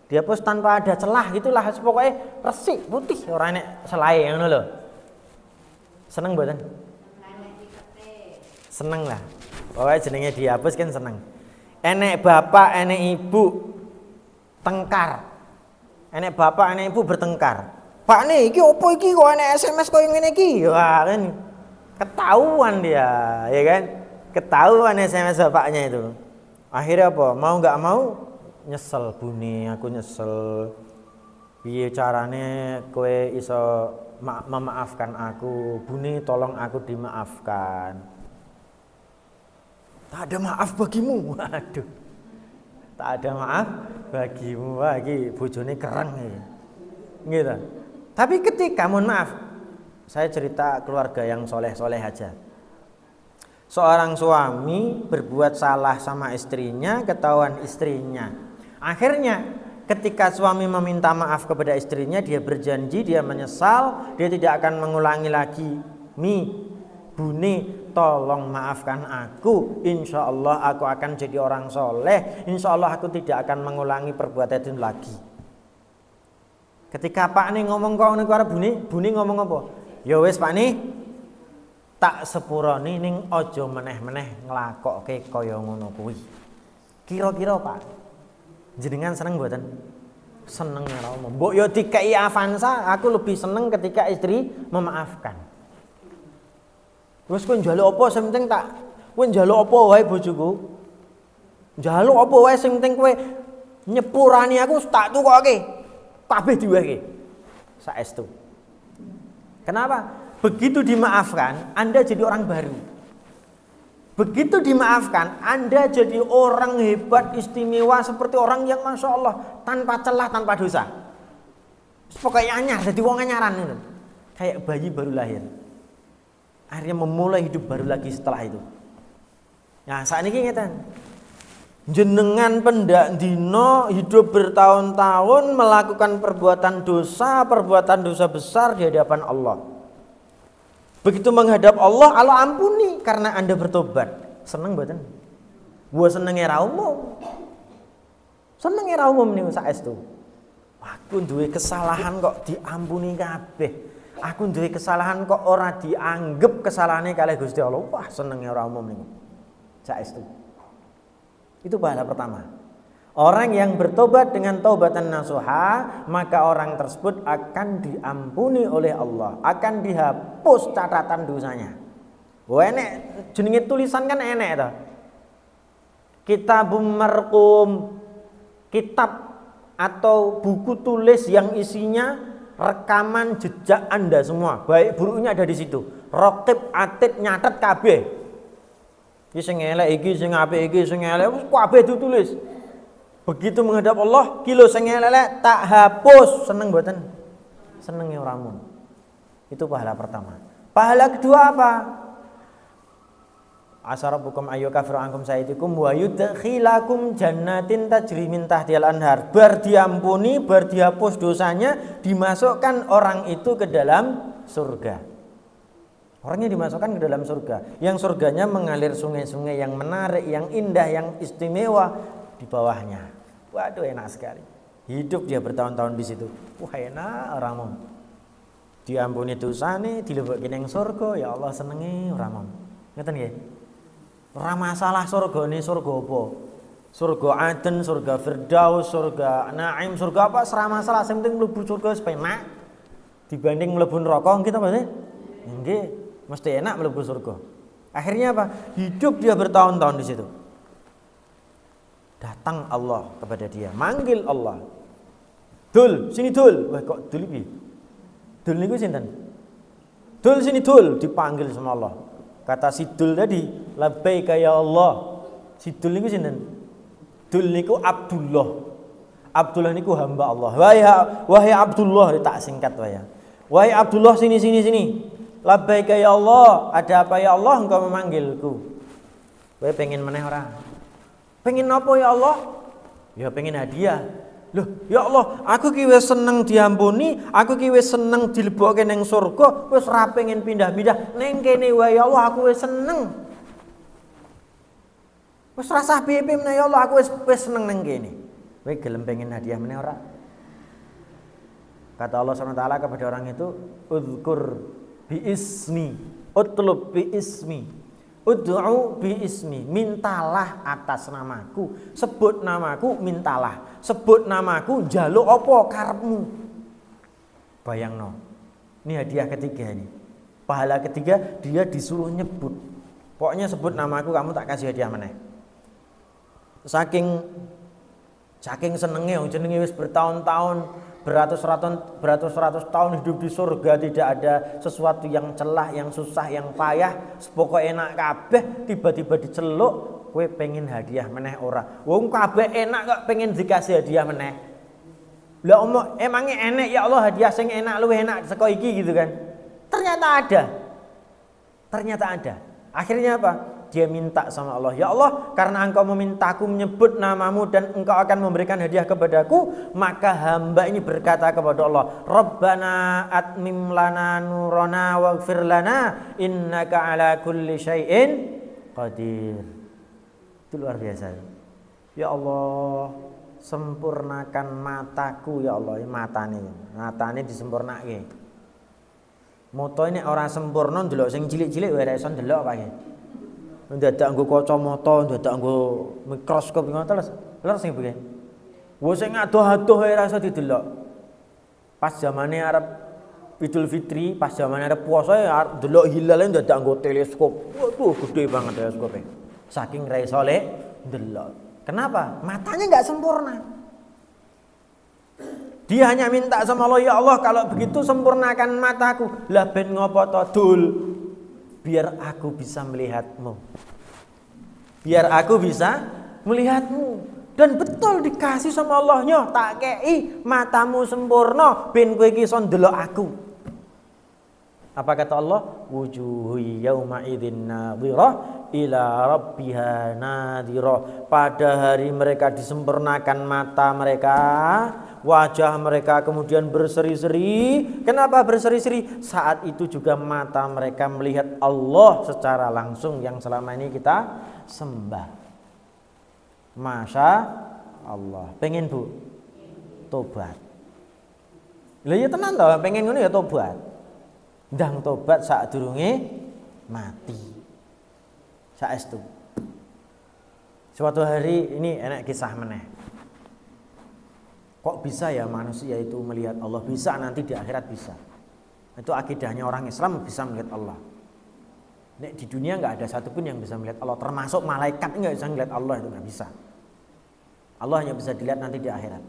dihapus tanpa ada celah gitulah, pokoknya resik putih, orang enek selai ngono lho. Seneng mboten? Seneng lah. Pokoknya jenenge dihapus kan seneng. Enek bapak, enek ibu tengkar. Enek bapak, enek ibu bertengkar. Pak nih, iki opo iki kok enek SMS koyo ngene iki? Wah, kan ketahuan dia, ya kan? Ketahuan SMS bapaknya itu. Akhirnya apa? Mau nggak mau nyesel, Buni, aku nyesel. Piye carane kowe iso memaafkan aku? Buni, tolong aku dimaafkan. Tak ada maaf bagimu. Waduh. Tak ada maaf bagimu. Wah, iki bojone kereng iki. Gitu. Tapi ketika mohon maaf, saya cerita keluarga yang soleh-soleh aja. Seorang suami berbuat salah sama istrinya, ketahuan istrinya. Akhirnya ketika suami meminta maaf kepada istrinya, dia berjanji, dia menyesal, dia tidak akan mengulangi lagi. Buni, tolong maafkan aku. Insya Allah aku akan jadi orang soleh. Insya Allah aku tidak akan mengulangi perbuatan itu lagi. Ketika Pak nih ngomong kau nih karo Buni ngomong apa? Ya wis Pak nih, tak sepurane ning aja meneh-meneh nglakokke kaya ngono kuwi. Kira-kira Pak, jenengan seneng mboten? Seneng ora omong. Mbok yo dikei Avanza, aku lebih seneng ketika istri memaafkan. Terus kowe njaluk apa sing penting tak kowe njaluk apa wae bojoku? Njaluk apa wae sing penting kowe nyepurani aku tak tukokke. Kabeh diwehke. Saestu. Kenapa? Begitu dimaafkan, Anda jadi orang baru. Begitu dimaafkan, Anda jadi orang hebat, istimewa, seperti orang yang Masya Allah, tanpa celah, tanpa dosa. Pokoknya anyar, jadi wong anyaran itu. Kayak bayi baru lahir. Akhirnya memulai hidup baru lagi setelah itu. Nah, saat ini ngeten. Jenengan pendak dino hidup bertahun-tahun melakukan perbuatan dosa besar di hadapan Allah. Begitu menghadap Allah ampuni karena Anda bertobat. Seneng mboten? Gua senenge ra umum. Senenge ra umum niku saestu. Aku duwe kesalahan kok diampuni kabeh. Aku duwe kesalahan kok ora dianggep kesalahane kalih Gusti Allah. Wah, senenge ora umum niku. Saestu. Itu pahala pertama. Orang yang bertobat dengan taubatan nasuha, maka orang tersebut akan diampuni oleh Allah, akan dihapus catatan dosanya. Wah, enek jenenge tulisan kan enek ta. Kitabum marqum, kitab atau buku tulis yang isinya rekaman jejak Anda semua, baik buruknya ada di situ. Raqib atid nyatet kabeh. Iki sing elek iki, sing apik iki, sing elek kabeh ditulis. Begitu menghadap Allah, kilo sing elek tak hapus. Seneng mboten? Senenge ora mun. Itu pahala pertama. Pahala kedua apa? Asarabukum ayyukafiru ankum sayyidikum wa yudkhilakum jannatin tajri min tahtihal anhar. Bar diampuni, bar dihapus dosanya, dimasukkan orang itu ke dalam surga. Orangnya dimasukkan ke dalam surga. Yang surganya mengalir sungai-sungai yang menarik, yang indah, yang istimewa di bawahnya. Waduh, enak sekali. Hidup dia bertahun-tahun di situ. Wah, enak ora mung. Diampuni dosane, dilebokke ning surga, ya Allah senenge ora mung. Ngeten nggih? Ora masalah surgane surga apa? Surga Aden, surga Firdaus, surga Naim, surga apa ora masalah, sing penting mlebu surga sepenak. Dibanding mlebu neraka kita pasti nggih, mesti enak mlebu surga. Akhirnya apa? Hidup dia bertahun-tahun di situ. Datang Allah kepada dia, manggil Allah. Dul, sini dul. Wah, kok dul iki? Dul niku sinten? Dul sini dul, dipanggil sama Allah. Kata si dul tadi, labbaika ya Allah. Si dul niku sinten? Dul niku Abdullah. Abdullah niku hamba Allah. Wahai Abdullah, tak singkat wae. Wahai Abdullah, sini. Labbaika ya Allah. Ada apa ya Allah engkau memanggilku? Kowe pengen meneh ora? Pengen apa ya Allah? Ya pengen hadiah. Loh, ya Allah, aku ki wis seneng diampuni, aku ki wis seneng dilebokke ning surga, wis ora pengen pindah-pindah. Ning kene wae ya Allah, aku wis seneng. Wis rasah piye meneh ya Allah, aku wis seneng ning kene. Kowe gelem pengen hadiah meneh ora? Kata Allah SWT kepada orang itu, "Udzkur bi ismi, utlub bi ismi." Ud'u bi ismi, mintalah atas namaku, sebut namaku, mintalah, sebut namaku, njaluk apa karepmu. Bayangno. Ini hadiah ketiga ini. Pahala ketiga dia disuruh nyebut. Pokoknya sebut namaku, kamu tak kasih hadiah meneh. Saking senenge jenenge wis bertahun-tahun, beratus-ratus tahun hidup di surga, tidak ada sesuatu yang celah, yang susah, yang payah, pokoknya enak kabeh, tiba-tiba diceluk, kowe pengen hadiah meneh ora. Wong kabeh enak kok pengen dikasih hadiah meneh. Lah emangnya enak ya Allah hadiah sing enak luwih enak saka iki gitu kan. Ternyata ada. Akhirnya apa? Dia minta sama Allah, ya Allah, karena engkau memintaku menyebut namamu dan engkau akan memberikan hadiah kepadaku, maka hamba ini berkata kepada Allah, Rabbana atmim lana nurana waghfir lana innaka ala kulli syai'in qadir. Itu luar biasa. Ya Allah, sempurnakan mataku ya Allah, matane disempurnake. Moto ini orang sempurna ndelok sing cilik-cilik wae ora iso ndelok apa ya. Ndadak nggo kacamata, ndadak nggo mikroskop ngoten lho sing piye. Wong sing adoh-adoh ae ora iso didelok. Pas zamane arep Idul Fitri, pas zamane arep puasa arep delok hilal ndadak nggo teleskop. Waduh, gede banget teleskope. Saking ra iso ndelok. Kenapa? Matanya enggak sempurna. Dia hanya minta sama Allah, ya Allah kalau begitu sempurnakan mataku. Lah ben ngopo to dul? Biar aku bisa melihatmu. Biar aku bisa melihatmu. Dan betul dikasih sama Allahnya, tak kei matamu sempurna ben kowe iki iso ndelok aku. Apa kata Allah? Wujuhu yauma idzin nadhirah ila rabbiha nadhirah. Pada hari mereka disempurnakan mata mereka, wajah mereka kemudian berseri-seri. Kenapa berseri-seri? Saat itu juga mata mereka melihat Allah secara langsung yang selama ini kita sembah. Masya Allah. Pengen bu? Tobat. Lah ya tenan toh, pengen ngono ya tobat. Ndang tobat saat durunge mati. Saestu. Suatu hari ini enak kisah meneh. Kok bisa ya manusia itu melihat Allah? Bisa, nanti di akhirat bisa. Itu akidahnya orang Islam, bisa melihat Allah. Nek di dunia nggak ada satupun yang bisa melihat Allah, termasuk malaikat nggak bisa melihat Allah, itu nggak bisa. Allah hanya bisa dilihat nanti di akhirat.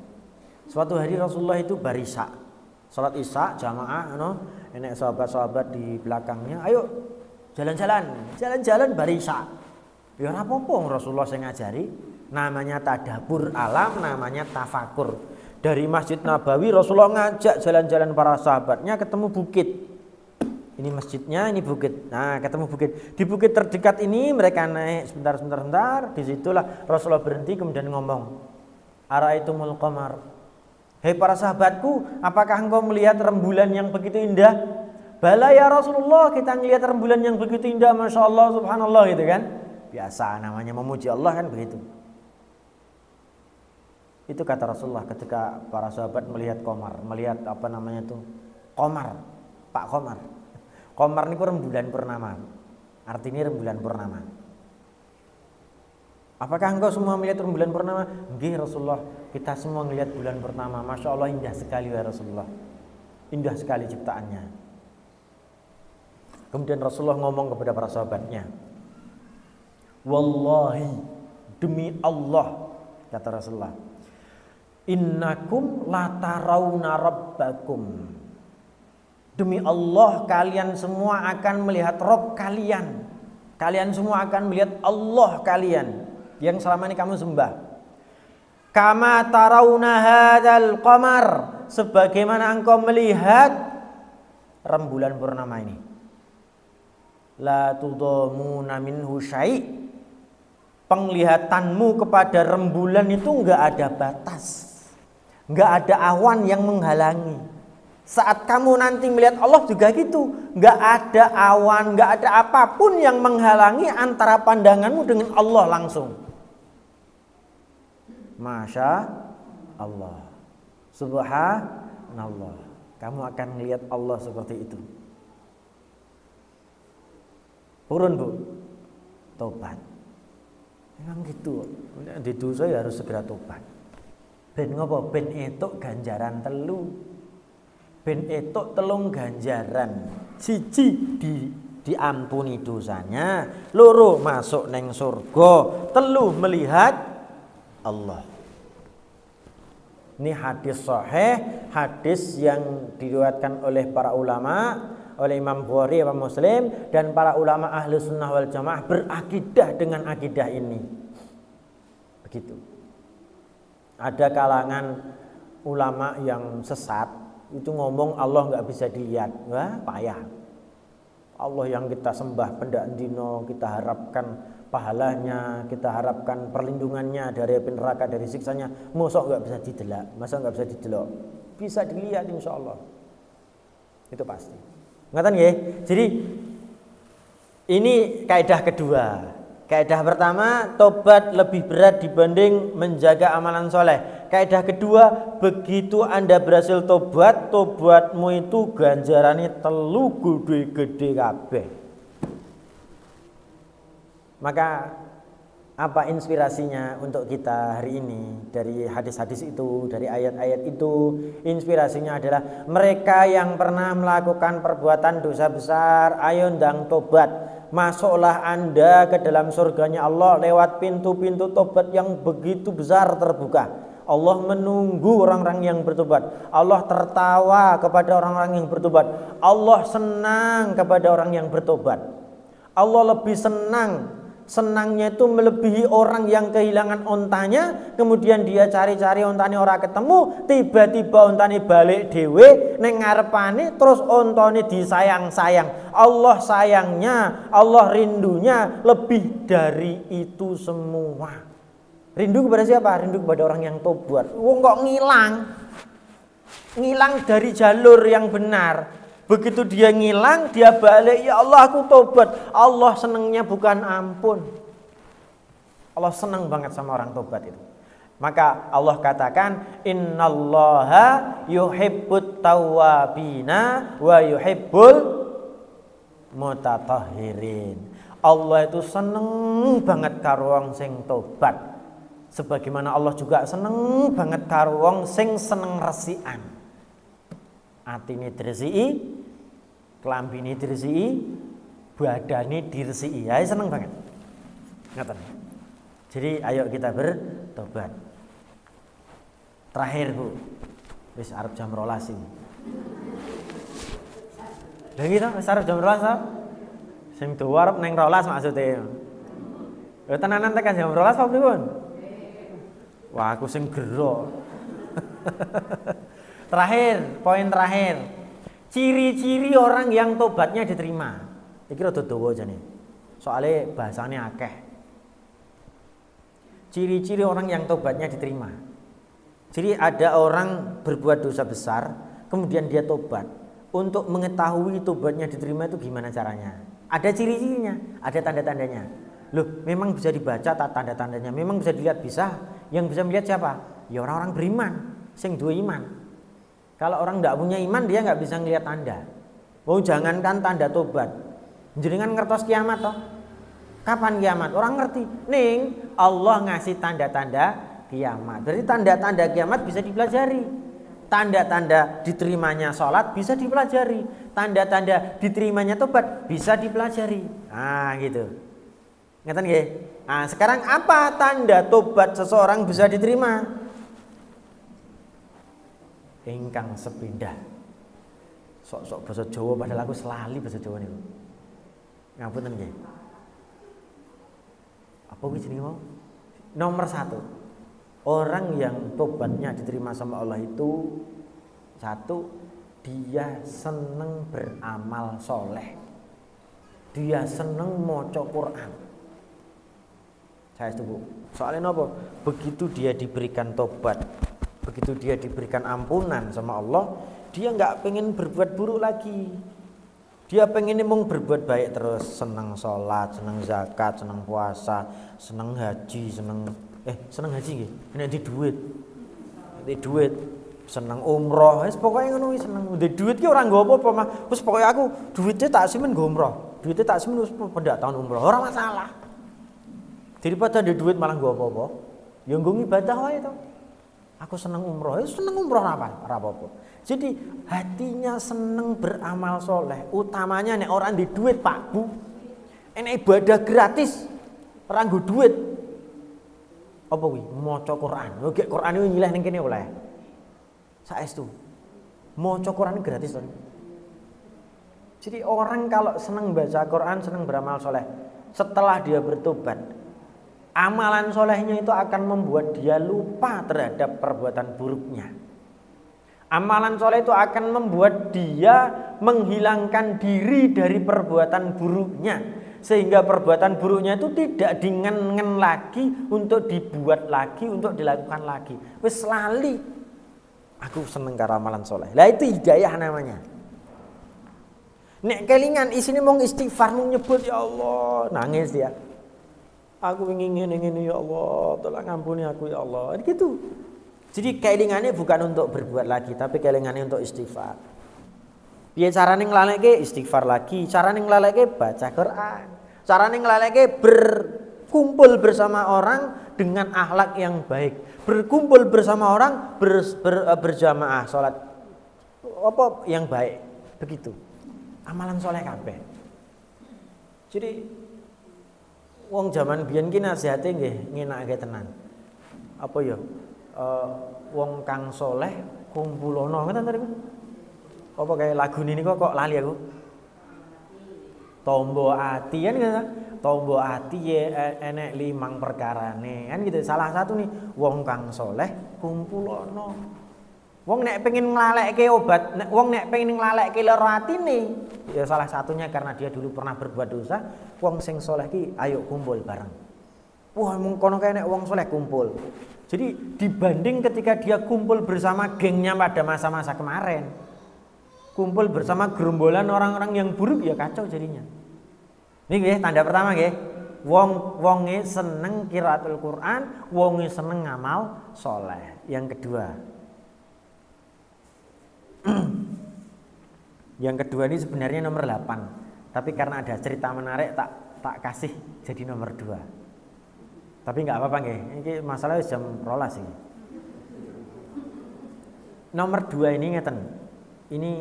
Suatu hari Rasulullah itu barisa, sholat isya jamaah, enek sahabat-sahabat di belakangnya, ayo jalan-jalan barisa. Ya apa-apa Rasulullah yang ngajari, namanya tadabbur alam, namanya tafakur. Dari Masjid Nabawi Rasulullah ngajak jalan-jalan para sahabatnya ketemu bukit. Ini masjidnya, ini bukit. Nah, ketemu bukit. Di bukit terdekat ini mereka naik sebentar. Disitulah Rasulullah berhenti kemudian ngomong, Ara'aitumul qamar. Hei para sahabatku, apakah engkau melihat rembulan yang begitu indah? Bala ya Rasulullah, kita melihat rembulan yang begitu indah, Masya Allah, Subhanallah gitu kan. Biasa namanya memuji Allah kan begitu. Itu kata Rasulullah ketika para sahabat melihat qamar, melihat apa namanya itu? Qamar, Pak Qamar. Qamar niku rembulan purnama. Artinya rembulan purnama. Apakah engkau semua melihat rembulan purnama? Nggih Rasulullah, kita semua melihat bulan purnama. Masya Allah indah sekali ya Rasulullah. Indah sekali ciptaannya. Kemudian Rasulullah ngomong kepada para sahabatnya, Wallahi, demi Allah, kata Rasulullah, innakum latarawna rabbakum. Demi Allah kalian semua akan melihat Rabb kalian. Kalian semua akan melihat Allah kalian yang selama ini kamu sembah. Kama tarawna hadzal qamar, sebagaimana engkau melihat rembulan purnama ini. La tudamuna minhu syai'. Penglihatanmu kepada rembulan itu enggak ada batas. Enggak ada awan yang menghalangi. Saat kamu nanti melihat Allah juga gitu, nggak ada awan, nggak ada apapun yang menghalangi antara pandanganmu dengan Allah langsung. Masya Allah, Subhanallah, kamu akan melihat Allah seperti itu. Purun bu, tobat. Memang gitu, di dosa ya harus segera tobat. Ben ngopo, ben etuk ganjaran telu. Ben etuk telung ganjaran. Siji diampuni dosanya, loro masuk neng surga, telu melihat Allah. Ini hadis sahih, hadis yang diriwayatkan oleh para ulama, oleh Imam Bukhari, Imam Muslim, dan para ulama ahli sunnah wal jamaah berakidah dengan akidah ini. Begitu. Ada kalangan ulama yang sesat, itu ngomong Allah nggak bisa dilihat. Wah payah. Allah yang kita sembah pendak dino, kita harapkan pahalanya, kita harapkan perlindungannya dari api neraka, dari siksanya, mosok nggak bisa didelok, masa nggak bisa didelok? Bisa dilihat insya Allah. Itu pasti. Ngatan ya? Jadi ini kaidah kedua. Kaidah pertama, tobat lebih berat dibanding menjaga amalan soleh. Kaidah kedua, begitu Anda berhasil tobat, tobatmu itu ganjarannya telu gede-gede kabeh. Maka apa inspirasinya untuk kita hari ini? Dari hadis-hadis itu, dari ayat-ayat itu, inspirasinya adalah mereka yang pernah melakukan perbuatan dosa besar, ayo ndang tobat. Masuklah Anda ke dalam surganya Allah lewat pintu-pintu tobat yang begitu besar terbuka. Allah menunggu orang-orang yang bertobat. Allah tertawa kepada orang-orang yang bertobat. Allah senang kepada orang yang bertobat. Allah lebih senang. Senangnya itu melebihi orang yang kehilangan ontanya, kemudian dia cari-cari ontane ora ketemu, tiba-tiba ontane balik dhewe ning ngarepane, terus ontane disayang-sayang. Allah sayangnya, Allah rindunya lebih dari itu semua. Rindu kepada siapa? Rindu kepada orang yang tobat. Wong kok ngilang dari jalur yang benar. Begitu dia ngilang, dia balik, ya Allah aku tobat. Allah senangnya bukan ampun. Allah senang banget sama orang tobat itu. Maka Allah katakan, innallaha yuhibbut tawwabina wa yuhibbul mutatahhirin. Allah itu seneng banget karo wong sing tobat. Sebagaimana Allah juga seneng banget karo wong sing seneng resikan. Atine diresiki, klambine diresiki, badane diresiki. Ya seneng banget. Ngoten. Jadi ayo kita bertobat. Terakhir Bu. Wis arep jam 12 iki. Lah iki to wis arep jam 12 to. Sing tuwa arep ning 12 maksude. Lha tenanan tekan jam 12 apa pripun? Wah, aku sing gero. Terakhir, poin terakhir. Ciri-ciri orang yang tobatnya diterima. Iki rada dawa jane. Soale bahasane akeh. Ciri-ciri orang yang tobatnya diterima. Jadi ada orang berbuat dosa besar, kemudian dia tobat. Untuk mengetahui tobatnya diterima itu gimana caranya? Ada ciri-cirinya, ada tanda-tandanya. Loh, memang bisa dibaca tanda-tandanya, memang bisa dilihat bisa. Yang bisa melihat siapa? Ya orang-orang beriman, sing duwe iman. Kalau orang tidak punya iman dia nggak bisa ngelihat tanda. Oh jangankan tanda tobat, jenengan ngertos kiamat toh? Kapan kiamat? Orang ngerti. Ning Allah ngasih tanda-tanda kiamat. Berarti tanda-tanda kiamat bisa dipelajari. Tanda-tanda diterimanya sholat bisa dipelajari. Tanda-tanda diterimanya tobat bisa dipelajari. Ah gitu. Ngeten nggih? Nah, sekarang apa tanda tobat seseorang bisa diterima? Ingkang sepindah. Sok-sok basa Jawa padahal aku selali basa Jawa niku. Ngapunten nggih. Apa kuwi jenenge mau? Nomor 1. Orang yang tobatnya diterima sama Allah itu 1, dia seneng beramal soleh. Dia seneng maca Quran. Saya setuju. Soalnya apa? Begitu dia diberikan tobat, begitu dia diberikan ampunan sama Allah, dia nggak pengen berbuat buruk lagi. Dia pengen mau berbuat baik terus, senang sholat, senang zakat, senang puasa, senang haji, senang haji nggih, nek di duit, senang umroh, pokoknya ngono senang. Di duit ki ora nggo apa-apa mah. Wis pokoke aku duitnya tak simen nggo umroh. Duitnya tak simen wis pendak tahun umroh, ora masalah. Daripada di duit malah nggo apa-apa, ya nggo ibadah wae to. Aku seneng umroh, ora apa-apa. Jadi hatinya seneng beramal soleh. Utamanya nek orang di duit Pak Bu, enek ibadah gratis, orang nggo duit. Apa kuwi? Maca Quran. Lho gek Quran iki nyileh ning kene oleh. Saestu. Maca Quran gratis to. Jadi orang kalau seneng baca Quran, seneng beramal soleh, setelah dia bertobat, amalan solehnya itu akan membuat dia lupa terhadap perbuatan buruknya. Amalan soleh itu akan membuat dia menghilangkan diri dari perbuatan buruknya. Sehingga perbuatan buruknya itu tidak diingen-ngen lagi, untuk dibuat lagi, untuk dilakukan lagi. Wis lali. Aku seneng karo amalan soleh. Lah itu hidayah namanya. Nek kelingan isine mung istighfar, mung nyebut ya Allah, nangis dia. Aku ingin ngene ya Allah, tolong ampuni aku ya Allah. Gitu. Jadi kelingannya bukan untuk berbuat lagi, tapi kelingannya untuk istighfar. Piye carane nglaleke istighfar lagi, carane nglaleke baca Quran, carane nglaleke berkumpul bersama orang dengan akhlak yang baik, berkumpul bersama orang berjamaah salat apa yang baik, begitu. Amalan soleh kabeh. Jadi wong zaman biyen ki nasihate nggih ngenake tenan. Apa ya? wong kang soleh kumpulono ngoten ta niku. Apa kayak lagu ini kok lali aku. Tombo ati kan gitu. Tombo ati ya enek 5 perkarane kan gitu. Salah satu nih wong kang soleh kumpulono. Wong nek pengen nglalekke obat, wong nek pengen nglalekke lara atine, ya salah satunya karena dia dulu pernah berbuat dosa. Wong sing soleh ki ayo kumpul bareng. Wah, mung kono kae nek wong soleh kumpul. Jadi dibanding ketika dia kumpul bersama gengnya pada masa-masa kemarin, kumpul bersama gerombolan orang-orang yang buruk ya kacau jadinya. Nih nggih tanda pertama nggih. Wonge seneng qiraatul Quran, wonge seneng ngamal soleh. Yang kedua. Yang kedua ini sebenarnya nomor 8. Tapi karena ada cerita menarik tak kasih jadi nomor 2. Tapi nggak apa-apa nggih. Ini masalahnya jam 12 sih. Nomor 2 ini ngeten. Ini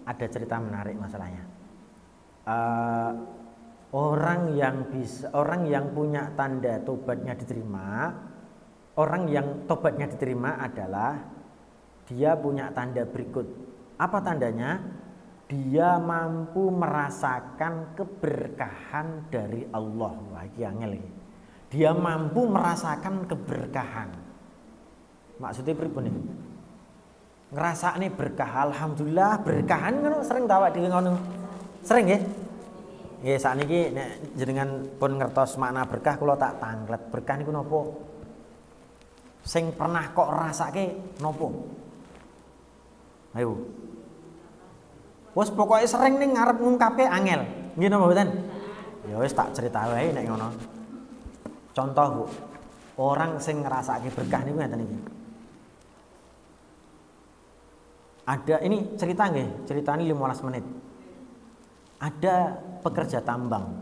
ada cerita menarik masalahnya. Orang yang punya tanda tobatnya diterima, orang yang tobatnya diterima adalah dia punya tanda berikut. Apa tandanya? Dia mampu merasakan keberkahan dari Allah. Wah, iki angel iki. Dia mampu merasakan keberkahan. Maksudnya pripun iki? Ngrasakne berkah, alhamdulillah berkahan ngono sering ta awak dhewe ngono. Sering nggih? Nggih sakniki nek jenengan pun ngertos makna berkah kula tak tanglet. Berkah niku napa? Sing pernah kok rasake napa? Ayo. Wes pokoknya sering ning ngarep ngungkape angel. Nggih napa mboten? Ya wis tak cerita wae nek ngono. Contoh, Bu. Orang sing ngrasake berkah niku ngeten iki. Ada ini cerita nggih, ceritanya 15 menit. Ada pekerja tambang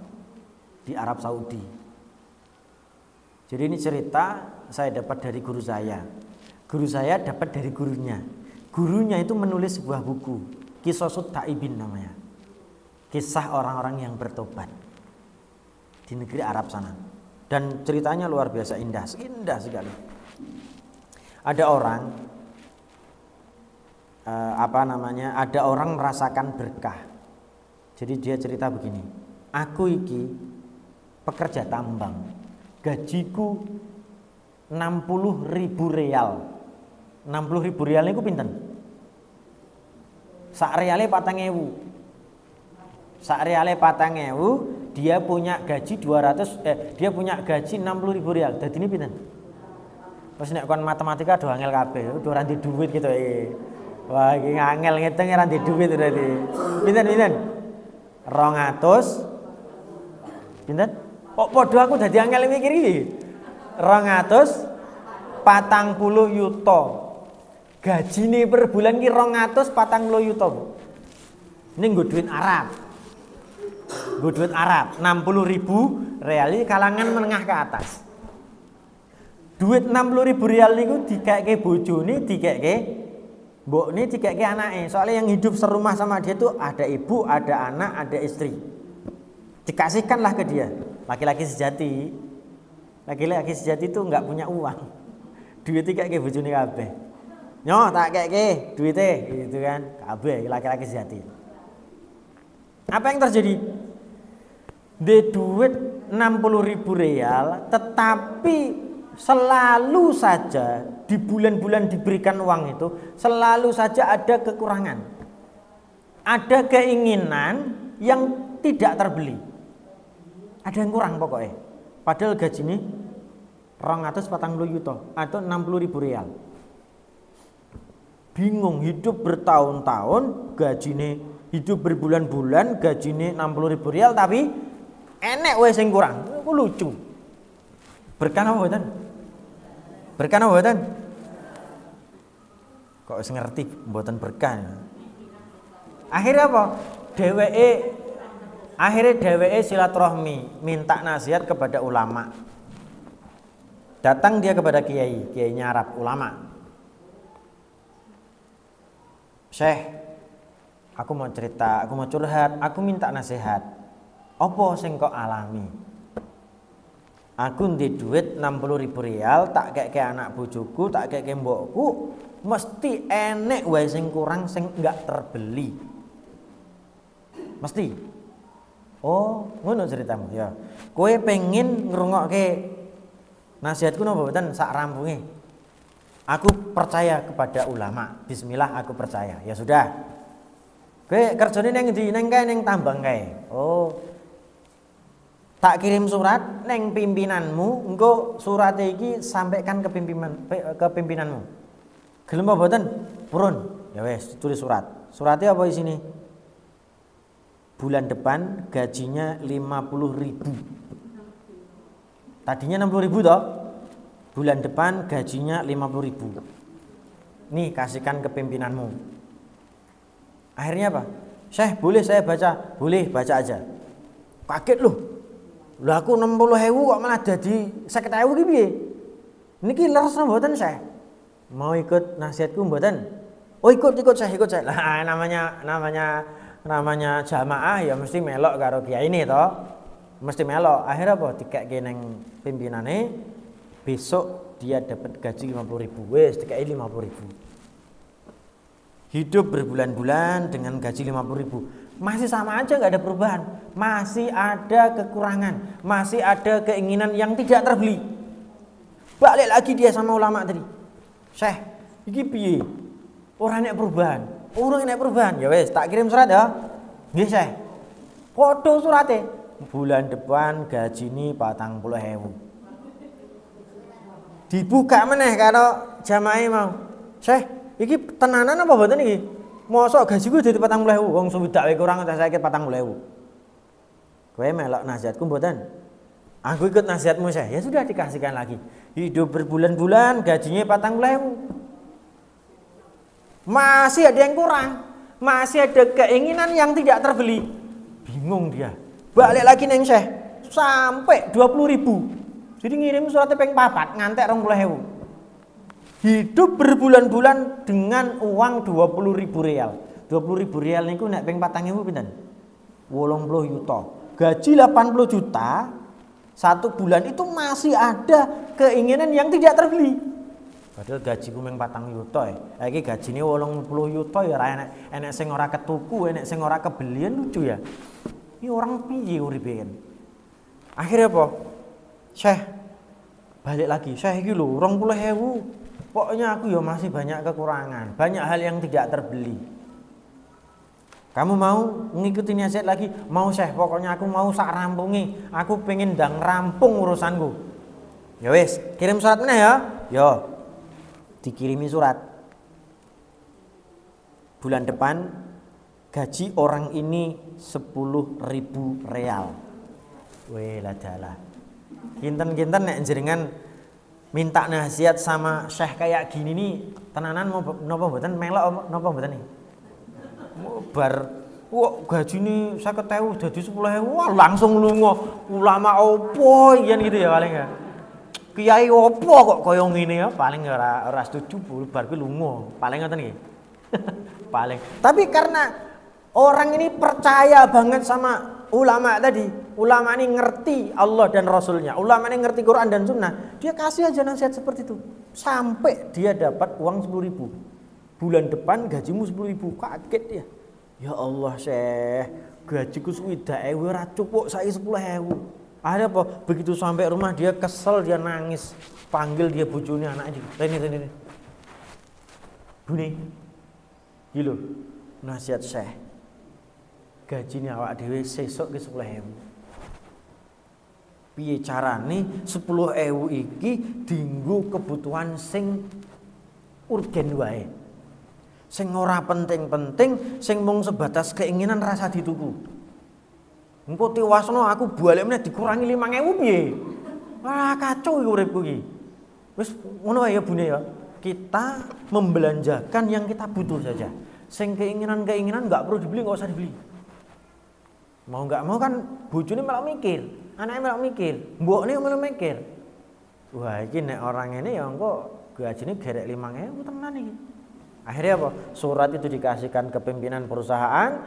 di Arab Saudi. Jadi ini cerita saya dapat dari guru saya. Guru saya dapat dari gurunya. Gurunya itu menulis sebuah buku. Qisasut Ta'ibin namanya. Kisah orang-orang yang bertobat di negeri Arab sana. Dan ceritanya luar biasa indah sekali. Ada orang ada orang merasakan berkah. Jadi dia cerita begini. Aku iki pekerja tambang. Gajiku 60.000 rial. 60.000 rial niku pinten? Sak reale 4.000. Sak reale 4.000, dia punya gaji 60.000 rial. Dadi ini pinten? Terus nek kon matematika do angel kabeh, do ora ndek duit gitu Wah, iki angel ngitung ora ndek duit berarti. Pinten? 200 pinten? Kok padha aku dadi angel mikir iki? 240 yuta. Gajine per bulan ki 240 yuta, Bu. Ini nggo duit Arab. 60.000 real ini kalangan menengah ke atas. Duit 60.000 real niku dikeke bojone, dikeke mbokne, dikeke anake. Soalnya yang hidup serumah sama dia tuh ada ibu, ada anak, ada istri. Dikasihkanlah ke dia. Laki-laki sejati. Laki-laki sejati itu enggak punya uang. Duit dikeke bojone kabeh. Nyo tak keke duitnya gitu kan. Kabeh laki-laki sejati. Apa yang terjadi? Dia duit 60.000 real, tetapi selalu saja di bulan-bulan diberikan uang itu selalu saja ada kekurangan. Ada keinginan yang tidak terbeli. Ada yang kurang pokoknya. Padahal gaji ini 240 yuta atau 60.000 rial. Bingung, hidup bertahun-tahun, gajinya hidup berbulan-bulan, gajinya 60.000 rial, tapi enek wae sing kurang. Itu lucu. Berkah apa mboten? Berkah apa mboten? Kok wis ngerti mboten berkah. Akhirnya apa? Dheweke silaturahmi, minta nasihat kepada ulama. Datang dia kepada kiainya Arab, ulama. Syekh, aku mau cerita, aku mau curhat, aku minta nasihat. Apa sing kok alami? Aku ndek duit duit 60.000 rial tak kek anak bojoku, tak kek mbokku, mesti enek wae sing kurang sing enggak terbeli. Mesti. Oh, ngono ceritamu ya. Kowe pengen ngrungokke nasihatku napa mboten sak rampunge? Aku percaya kepada ulama. Bismillah aku percaya. Ya sudah. Kowe kerjane ning ndi? Ning kae ning tambang kae. Oh. Tak kirim surat neng pimpinanmu, engko surat iki sampaikan ke pimpinanmu. Gelem apa mboten? Purun. Ya wes, tulis surat. Suratnya apa isine? Bulan depan gajinya 50.000. Tadinya 60.000 toh? Bulan depan gajinya 50.000. Nih kasihkan ke pimpinanmu. Akhirnya apa? Syekh, boleh saya baca? Boleh, baca aja. Kaget loh. Lah aku 60.000 kok malah jadi 50.000 ki piye? Niki leres mboten Syekh? Mau ikut nasihatku mboten? Oh ikut Syekh, ikut Syekh. Lah namanya jamaah ya mesti melok karo kiai ini toh. Mesti melok. Akhirnya apa? Dikeke neng pimpinane, besok dia dapat gaji 50.000. Wes dikeke 50.000. Hidup berbulan-bulan dengan gaji 50.000. Masih sama aja, nggak ada perubahan, masih ada kekurangan, masih ada keinginan yang tidak terbeli. Balik lagi dia sama ulama tadi, Syekh, iki piye? Orang nek perubahan, ya wes, tak kirim surat ya, nggih Syekh. Foto suratnya, bulan depan gaji ini 40.000. Dibuka meneh karo jamaah mau, Syekh, iki tenanan apa mboten iki? Mosok gajiku dadi 40.000, wong swidak wae kurang tak sakit 40.000. Kowe melok nasihatku mboten? Aku ikut nasihatmu Syekh. Ya sudah dikasihkan lagi. Hidup berbulan-bulan gajinya 40.000. Masih ada yang kurang. Masih ada keinginan yang tidak terbeli. Bingung dia. Balik lagi neng Syekh. Sampai 20.000. Jadi ngirim suratnya ping 4 ngantek 20.000. Hidup berbulan-bulan dengan uang 20.000 rial. 20.000 rial niku nek ping 4.000 pinten? 80 juta. Gaji 80 juta satu bulan itu masih ada keinginan yang tidak terbeli. Padahal gajiku mung 4 juta ya. Iki gajine 80 juta ya ora enek sing ora ketuku, enek sing ora kebelian, lucu ya. Ini orang piye uripe kan? Akhirnya apa? Syekh balik lagi. Syekh iki lho 20.000. Pokoknya aku ya masih banyak kekurangan, banyak hal yang tidak terbeli. Kamu mau ngikuti nasihat lagi? Mau Syekh, pokoknya aku mau sak rampungi. Aku pengen ndang rampung urusanku. Ya wis, kirim surat meneh ya. Yo. Dikirimi surat. Bulan depan gaji orang ini 10.000 real. Weh lah dalah. Kinten-kinten nek jenengan minta nasihat sama Syekh kayak gini nih, tenanan mau napa mboten melok napa mboten nih? Bar wah gajine 50.000 dadi 10.000, wah langsung lunga. Ulama opo yen gitu ya paling ya. Kiai opo kok kaya ngene ya, paling ora setuju bar kuwi lunga. Paling ngoten nggih. Paling. Tapi karena orang ini percaya banget sama ulama tadi. Ulama ini ngerti Allah dan Rasulnya. Ulama ini ngerti Quran dan Sunnah. Dia kasih aja nasihat seperti itu. Sampai dia dapat uang 10.000. Bulan depan gajimu 10.000. Kaget dia. Ya Allah Syekh, gajiku 20.000 ora cukup saya 10.000. Ada apa? Begitu sampai rumah dia kesel, dia nangis. Panggil dia bojone anaknya. Rene. Bune. Gilo. Nasihat Syekh. Gajine awak dhewe sesuk ke 10.000. Piye carane 10.000 iki dienggo kebutuhan sing urgen wae. Sing ora penting-penting, sing mung sebatas keinginan rasa dituku. Engko tiwasno aku balik meneh dikurangi 5.000 piye? Wah kacau iki uripku iki. Wis ngono wae ya Bune ya. Kita membelanjakan yang kita butuh saja. Sing keinginan-keinginan enggak perlu dibeli, enggak usah dibeli. Mau enggak mau kan bojone malah mikir, anaknya malah mikir, mbokne malah mikir. Wah, iki nek orang ini ya engko gajine gerek 5.000 tenan iki. Akhirnya apa? Surat itu dikasihkan ke pimpinan perusahaan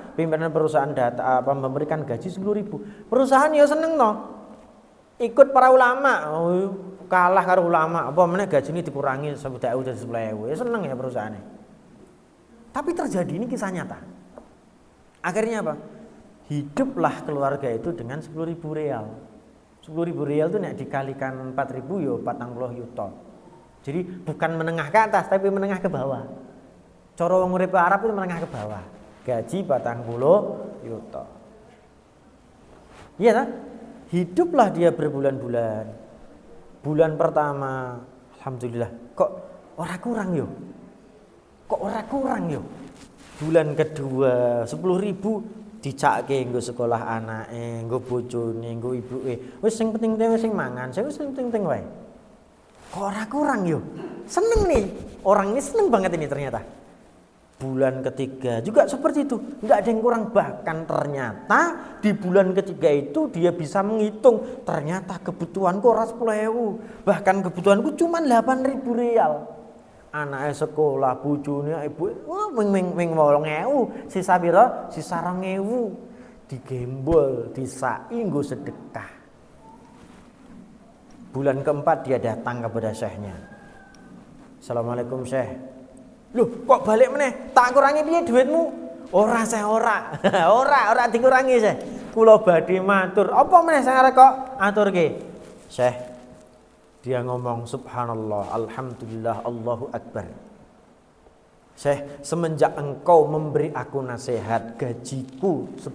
memberikan gaji 10.000. Perusahaan ya seneng toh. Ikut para ulama. kalah karo ulama, apa meneh gajine dikurangi 10.000 dari 10.000. Ya seneng ya perusahaannya. Tapi terjadi ini kisah nyata. Akhirnya apa? Hiduplah keluarga itu dengan 10.000 real. 10.000 real itu nek dikalikan 4.000 yo 40 juta. Jadi bukan menengah ke atas tapi menengah ke bawah. Cara wong urip Arab itu menengah ke bawah. Gaji 40 juta. Iya kan? Hiduplah dia berbulan-bulan. Bulan pertama, alhamdulillah, kok ora kurang yo? Kok ora kurang yo? Bulan kedua 10.000 dicake nggo sekolah anake, nggo bojone, nggo ibuke. Wis sing penting wis sing mangan, saya wis sing penting wae. Kok ora kurang yo? Seneng nih. Orang ini seneng banget ini ternyata. Bulan ketiga juga seperti itu, enggak ada yang kurang. Bahkan ternyata di bulan ketiga itu dia bisa menghitung, ternyata kebutuhanku ora 10.000, bahkan kebutuhanku cuma 8.000 real. Anaknya sekolah, bojone, ibu, wah ming 8.000, sisa pira? Sisa 2.000 digembol, disai nggo sedekah. Bulan keempat dia datang kepada syekhnya. Assalamualaikum syekh. Loh, kok balik meneh? Tak kurangi piye duitmu? Ora Syekh, ora. ora dikurangi Syekh. Kula badhe matur. Apa meneh sing arep kok aturke? Syekh. Dia ngomong subhanallah, alhamdulillah, Allahu akbar. Syekh, semenjak engkau memberi aku nasihat, gajiku 10.000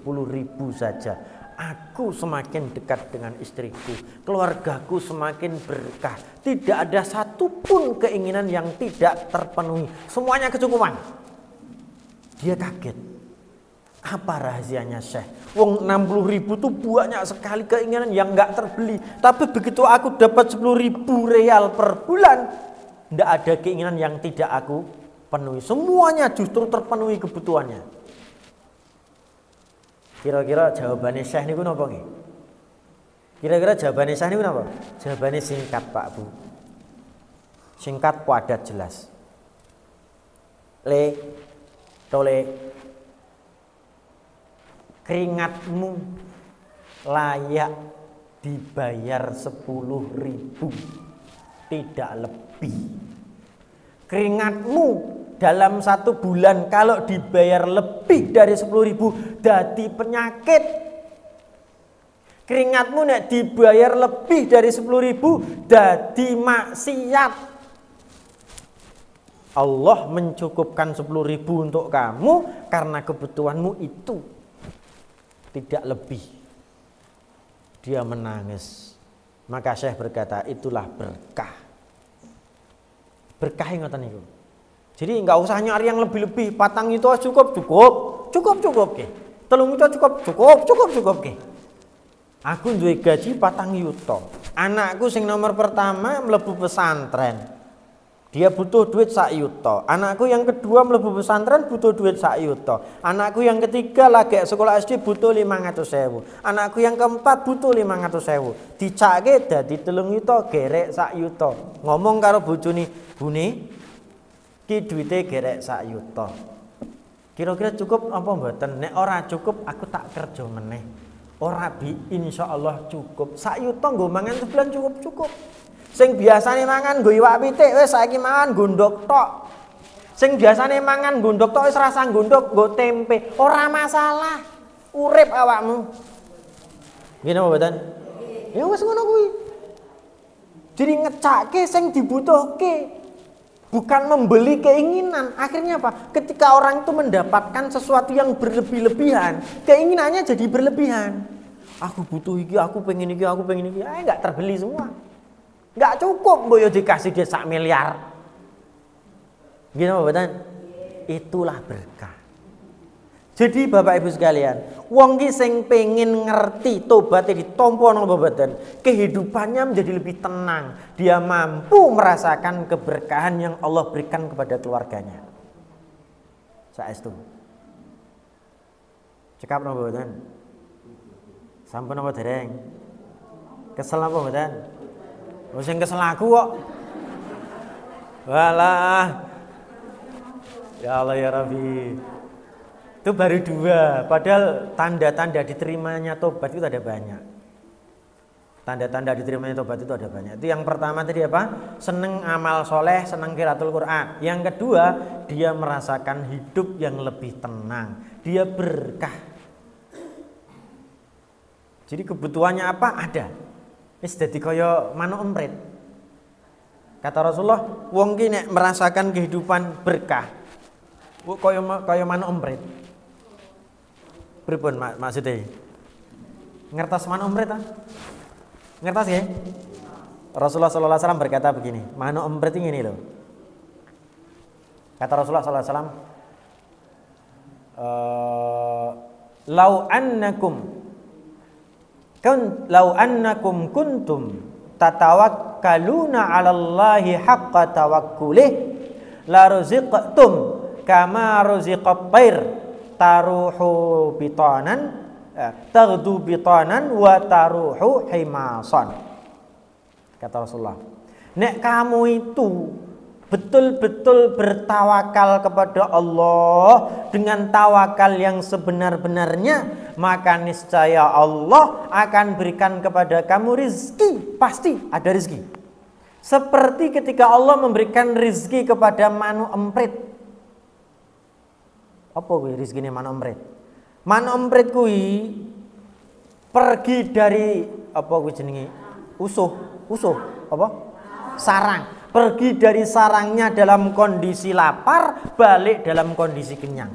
saja. Aku semakin dekat dengan istriku, keluargaku semakin berkah. Tidak ada satupun keinginan yang tidak terpenuhi, semuanya kecukupan. Dia kaget. Apa rahasianya Syekh? Wong 60.000 itu banyak sekali keinginan yang nggak terbeli. Tapi begitu aku dapat 10.000 real per bulan, nggak ada keinginan yang tidak aku penuhi. Semuanya justru terpenuhi kebutuhannya. Kira-kira jawabannya Syekh niku napa nggih? Kira-kira jawabannya Syekh niku napa? Jawabannya singkat Pak Bu. Singkat, padat, jelas. Tole keringatmu layak dibayar 10.000, tidak lebih. Keringatmu dalam 1 bulan kalau dibayar lebih dari 10.000 dadi penyakit. Keringatmu nek dibayar lebih dari 10.000 dadi maksiat. Allah mencukupkan 10.000 untuk kamu karena kebutuhanmu itu, tidak lebih. Dia menangis. Maka Syekh berkata, itulah berkah. Berkah ngoten niku. Jadi nggak usah nyari yang lebih-lebih. 4 itu cukup ke. 3 itu cukup ke. Aku duwe gaji 4 yuta. Anakku sing nomor pertama mlebu pesantren. Dia butuh duit 1 yuta. Anakku yang kedua mlebu pesantren butuh duit 1 yuta. Anakku yang ketiga lagi sekolah SD butuh 500.000. Anakku yang keempat butuh 500.000. Dicake dadi 3 yuta gerek 1 yuta. Ngomong karo bojone, "Bune, ki duite gerek 1 yuta. Kira-kira cukup apa mboten? Nek ora cukup aku tak kerja meneh." Ora bi, insyaallah cukup. 1 yuta nggo mangan sebulan cukup. Sing biasane mangan nggo iwak pitik wis saiki mangan gondok tok. Sing biasane mangan gondok tok wis rasa gondok nggo tempe. Ora masalah. Urip awakmu. Nggih napa mboten? Ya wis ngono kuwi. Jadi ngecake sing dibutuhke. Bukan membeli keinginan. Akhirnya apa? Ketika orang itu mendapatkan sesuatu yang berlebih-lebihan, keinginannya jadi berlebihan. Aku butuh iki, aku pengen iki. Enggak terbeli semua. Enggak cukup mboyo dikasih dia 1 miliar. Gini apa betul? Itulah berkah. Jadi Bapak Ibu sekalian, wong ki sing pengen ngerti tobatnya ditampa napa mboten, kehidupannya menjadi lebih tenang. Dia mampu merasakan keberkahan yang Allah berikan kepada keluarganya. Saestu. Cekap napa mboten? Sampun napa dereng? Kesel napa mboten? Wong sing kesel aku kok. Walah. Ya Allah ya Rabbi. Itu baru 2, padahal tanda-tanda diterimanya tobat itu ada banyak. Tanda-tanda diterimanya tobat itu ada banyak. Itu yang pertama tadi apa? Seneng amal soleh, seneng qiraatul Quran. Yang kedua, dia merasakan hidup yang lebih tenang. Dia berkah. Jadi kebutuhannya apa? Ada. Wis dadi kaya manuk emprit. Kata Rasulullah, wong ki nek merasakan kehidupan berkah, kaya manuk emprit. Pripun maksudnya? Ngertos manuk emprit ta? Ngertos ya? Rasulullah SAW berkata begini, manuk emprit ini loh. Kata Rasulullah SAW, lau annakum kuntum tatawakkaluna 'alallahi haqqa tawakkulih la ruziqtum kama ruziqat thair taruhu bitanan taghdu bitanan wa taruhu himasan. Kata Rasulullah, nek kamu itu betul-betul bertawakal kepada Allah dengan tawakal yang sebenar-benarnya, maka niscaya Allah akan berikan kepada kamu rizki. Pasti ada rizki. Seperti ketika Allah memberikan rizki kepada manuk emprit. Apa kuwi rizkine manuk emprit? Manuk emprit kuwi pergi dari apa kuwi jenenge? Usuh apa? Sarang. Pergi dari sarangnya dalam kondisi lapar, balik dalam kondisi kenyang.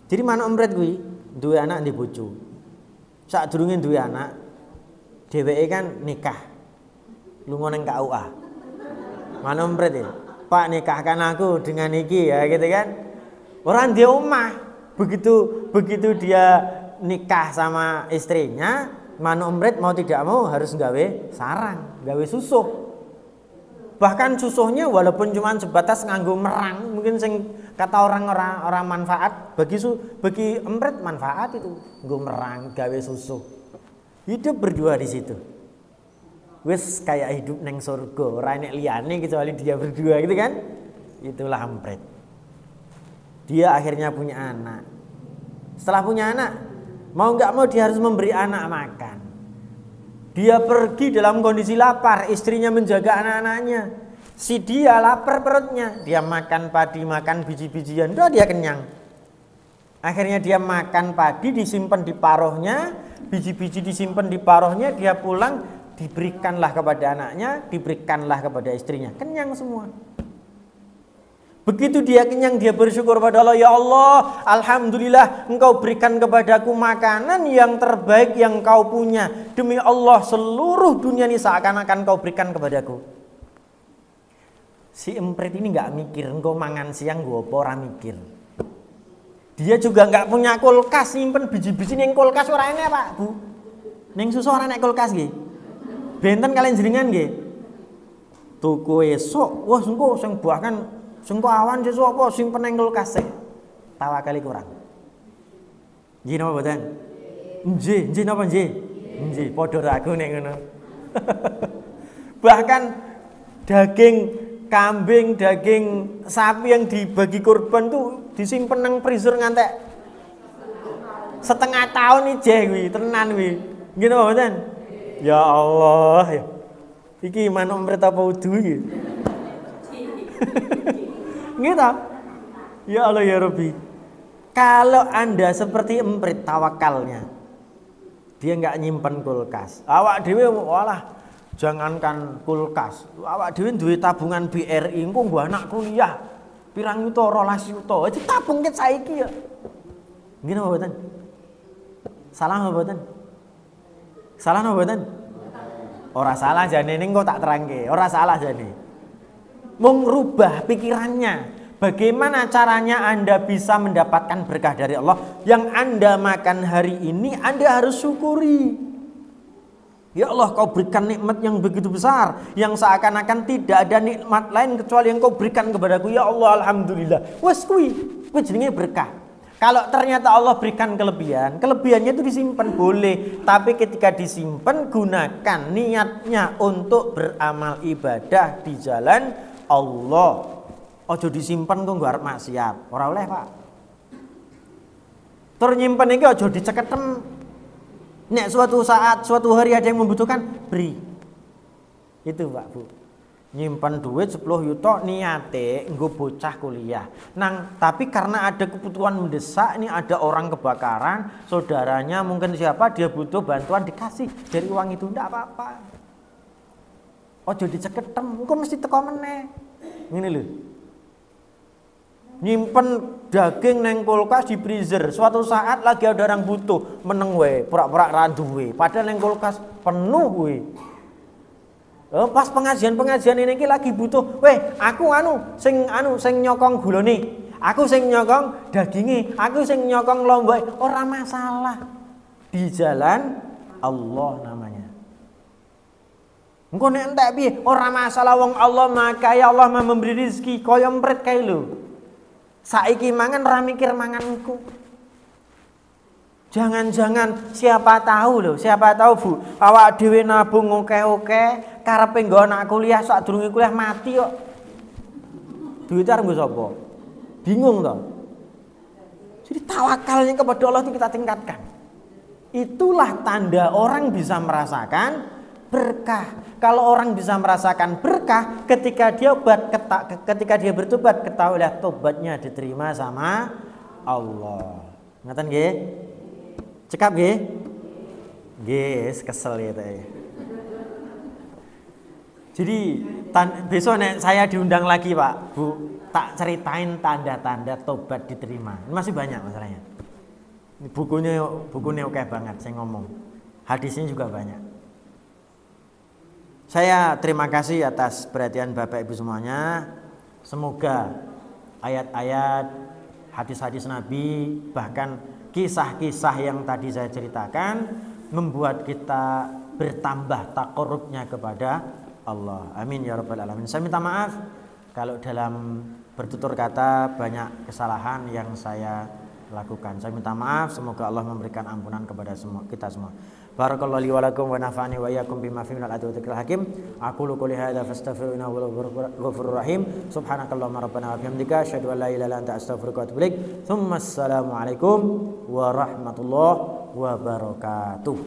Jadi manuk emprit kuwi duwe anak ndek bojo. Sadurunge duwe anak, dheweke kan nikah. Lunga ning KUA. Manuk emprit ya. Pak, nikahkan aku dengan iki ya gitu kan. Orang dia omah. Begitu dia nikah sama istrinya, manuk emprit mau tidak mau harus gawe sarang, gawe susuh. Bahkan susuhnya walaupun cuma sebatas nganggo merang, mungkin sing kata orang manfaat, bagi emprit manfaat itu, nganggo merang, gawe susuh. Hidup berdua di situ. Wis kayak hidup neng surga, ora enek liyane kecuali dia berdua gitu kan? Itulah emprit. Dia akhirnya punya anak. Setelah punya anak, mau nggak mau dia harus memberi anak makan. Dia pergi dalam kondisi lapar, istrinya menjaga anak-anaknya. Si dia lapar perutnya, dia makan padi, makan biji-bijian, udah dia kenyang. Akhirnya dia makan padi, disimpan di paruhnya, biji-biji disimpan di paruhnya, dia pulang, diberikanlah kepada anaknya, diberikanlah kepada istrinya, kenyang semua. Begitu dia kenyang, dia bersyukur pada Allah, ya Allah, alhamdulillah engkau berikan kepadaku makanan yang terbaik yang kau punya. Demi Allah seluruh dunia ini seakan-akan kau berikan kepadaku. Si emprit ini gak mikir, engkau mangan siang gua apa orang mikir. Dia juga gak punya kulkas, simpen biji-biji ning kulkas ora enek Pak, Bu. Ning susu ora enek kulkas nggih. Benten kalian jenengan nggih. Tuku esuk, wah engko sing bahkan sengko awan sesuk apa simpen ning kulkas sik. Tawakali kurang. Nggih napa mboten? Nggih napa nggih? Nggih, padha ragu nek ngono. Bahkan daging kambing, daging sapi yang dibagi kurban tuh disimpen nang freezer ngantek setengah tahun ijeh kuwi, tenan kuwi. Nggih napa mboten? Ya Allah ya. Iki manuk emprit apa udu iki? Gitu. Ya Allah ya Rabbi. Kalau Anda seperti emprit tawakalnya, dia nggak nyimpen kulkas. Awak dhewe walah jangankan kulkas. Awak dhewe duwe tabungan BRI, engko nggo anak kuliah. Pirang yuta 12 yuta. Aja tabung ket saiki ya. Nggih napa mboten? Salah napa mboten? Salah napa mboten? Ora salah jane ning kok tak terangke. Ora salah jane. Mengubah pikirannya. Bagaimana caranya Anda bisa mendapatkan berkah dari Allah? Yang Anda makan hari ini Anda harus syukuri. Ya Allah, kau berikan nikmat yang begitu besar, yang seakan-akan tidak ada nikmat lain kecuali yang kau berikan kepadaku. Ya Allah, alhamdulillah. Wes kuwi jenenge berkah. Kalau ternyata Allah berikan kelebihan, kelebihannya itu disimpan boleh, tapi ketika disimpan gunakan niatnya untuk beramal ibadah di jalan Allah. Ojo disimpan kok nggo arep maksiat. Ora oleh, Pak. Tur nyimpen iki ojo diceketem. Nek suatu saat, suatu hari ada yang membutuhkan, beri. Itu Pak Bu. Nyimpan duit 10 juta niate nggo bocah kuliah. Tapi karena ada kebutuhan mendesak, ini ada orang kebakaran, saudaranya mungkin siapa dia butuh bantuan, dikasih dari uang itu, ndak apa-apa. Ojo diceketem, engko mesti teko meneh. Ngene lho. Nyimpen daging neng kulkas di freezer, suatu saat lagi ada orang butuh, meneng we, pura-pura ra duwe, padahal neng kulkas penuh we. Pas pengajian ini lagi butuh, weh aku sing nyokong gulone, aku sing nyokong daginge, aku sing nyokong lomba, ora masalah. Di jalan Allah namanya. Engko nek entek piye, ora masalah wong Allah maka ya Allah memberi rezeki kaya emprit kae lho. Saiki mangan ora mikir manganku. Jangan-jangan siapa tahu Bu, awak dhewe nabung oke-oke, karepe nggo anak kuliah sadurunge kuliah mati kok. Duit arep nggo sapa? Bingung toh. Jadi tawakalnya kepada Allah itu kita tingkatkan. Itulah tanda orang bisa merasakan berkah. Kalau orang bisa merasakan berkah ketika dia bertobat, ketahuilah tobatnya diterima sama Allah. Ngaten nggih? Cekap nggih? Nggih, kesel ya teh. Jadi besok nek saya diundang lagi Pak, Bu, tak ceritain tanda-tanda tobat diterima. Ini masih banyak masalahnya. Ini bukunya oke banget saya ngomong. Hadisnya juga banyak. Saya terima kasih atas perhatian Bapak Ibu semuanya. Semoga ayat-ayat, hadis-hadis Nabi, bahkan kisah-kisah yang tadi saya ceritakan membuat kita bertambah takarrubnya kepada Allah. Amin ya rabbal alamin. Saya minta maaf kalau dalam bertutur kata banyak kesalahan yang saya lakukan. Saya minta maaf, semoga Allah memberikan ampunan kepada kita semua. Barakallahu li wa lakum wa nafa'ani wa iyyakum bima fihi minal ayati wa dzikril hakim. Aqulu qouli hadza fastaghfiruhu innahu ghafurur rahim. Subhanakallahumma rabbana wa bihamdika asyhadu an la ilaha illa anta astaghfiruka wa atubu ilaik. Tsumma assalamu alaikum warahmatullahi wabarakatuh.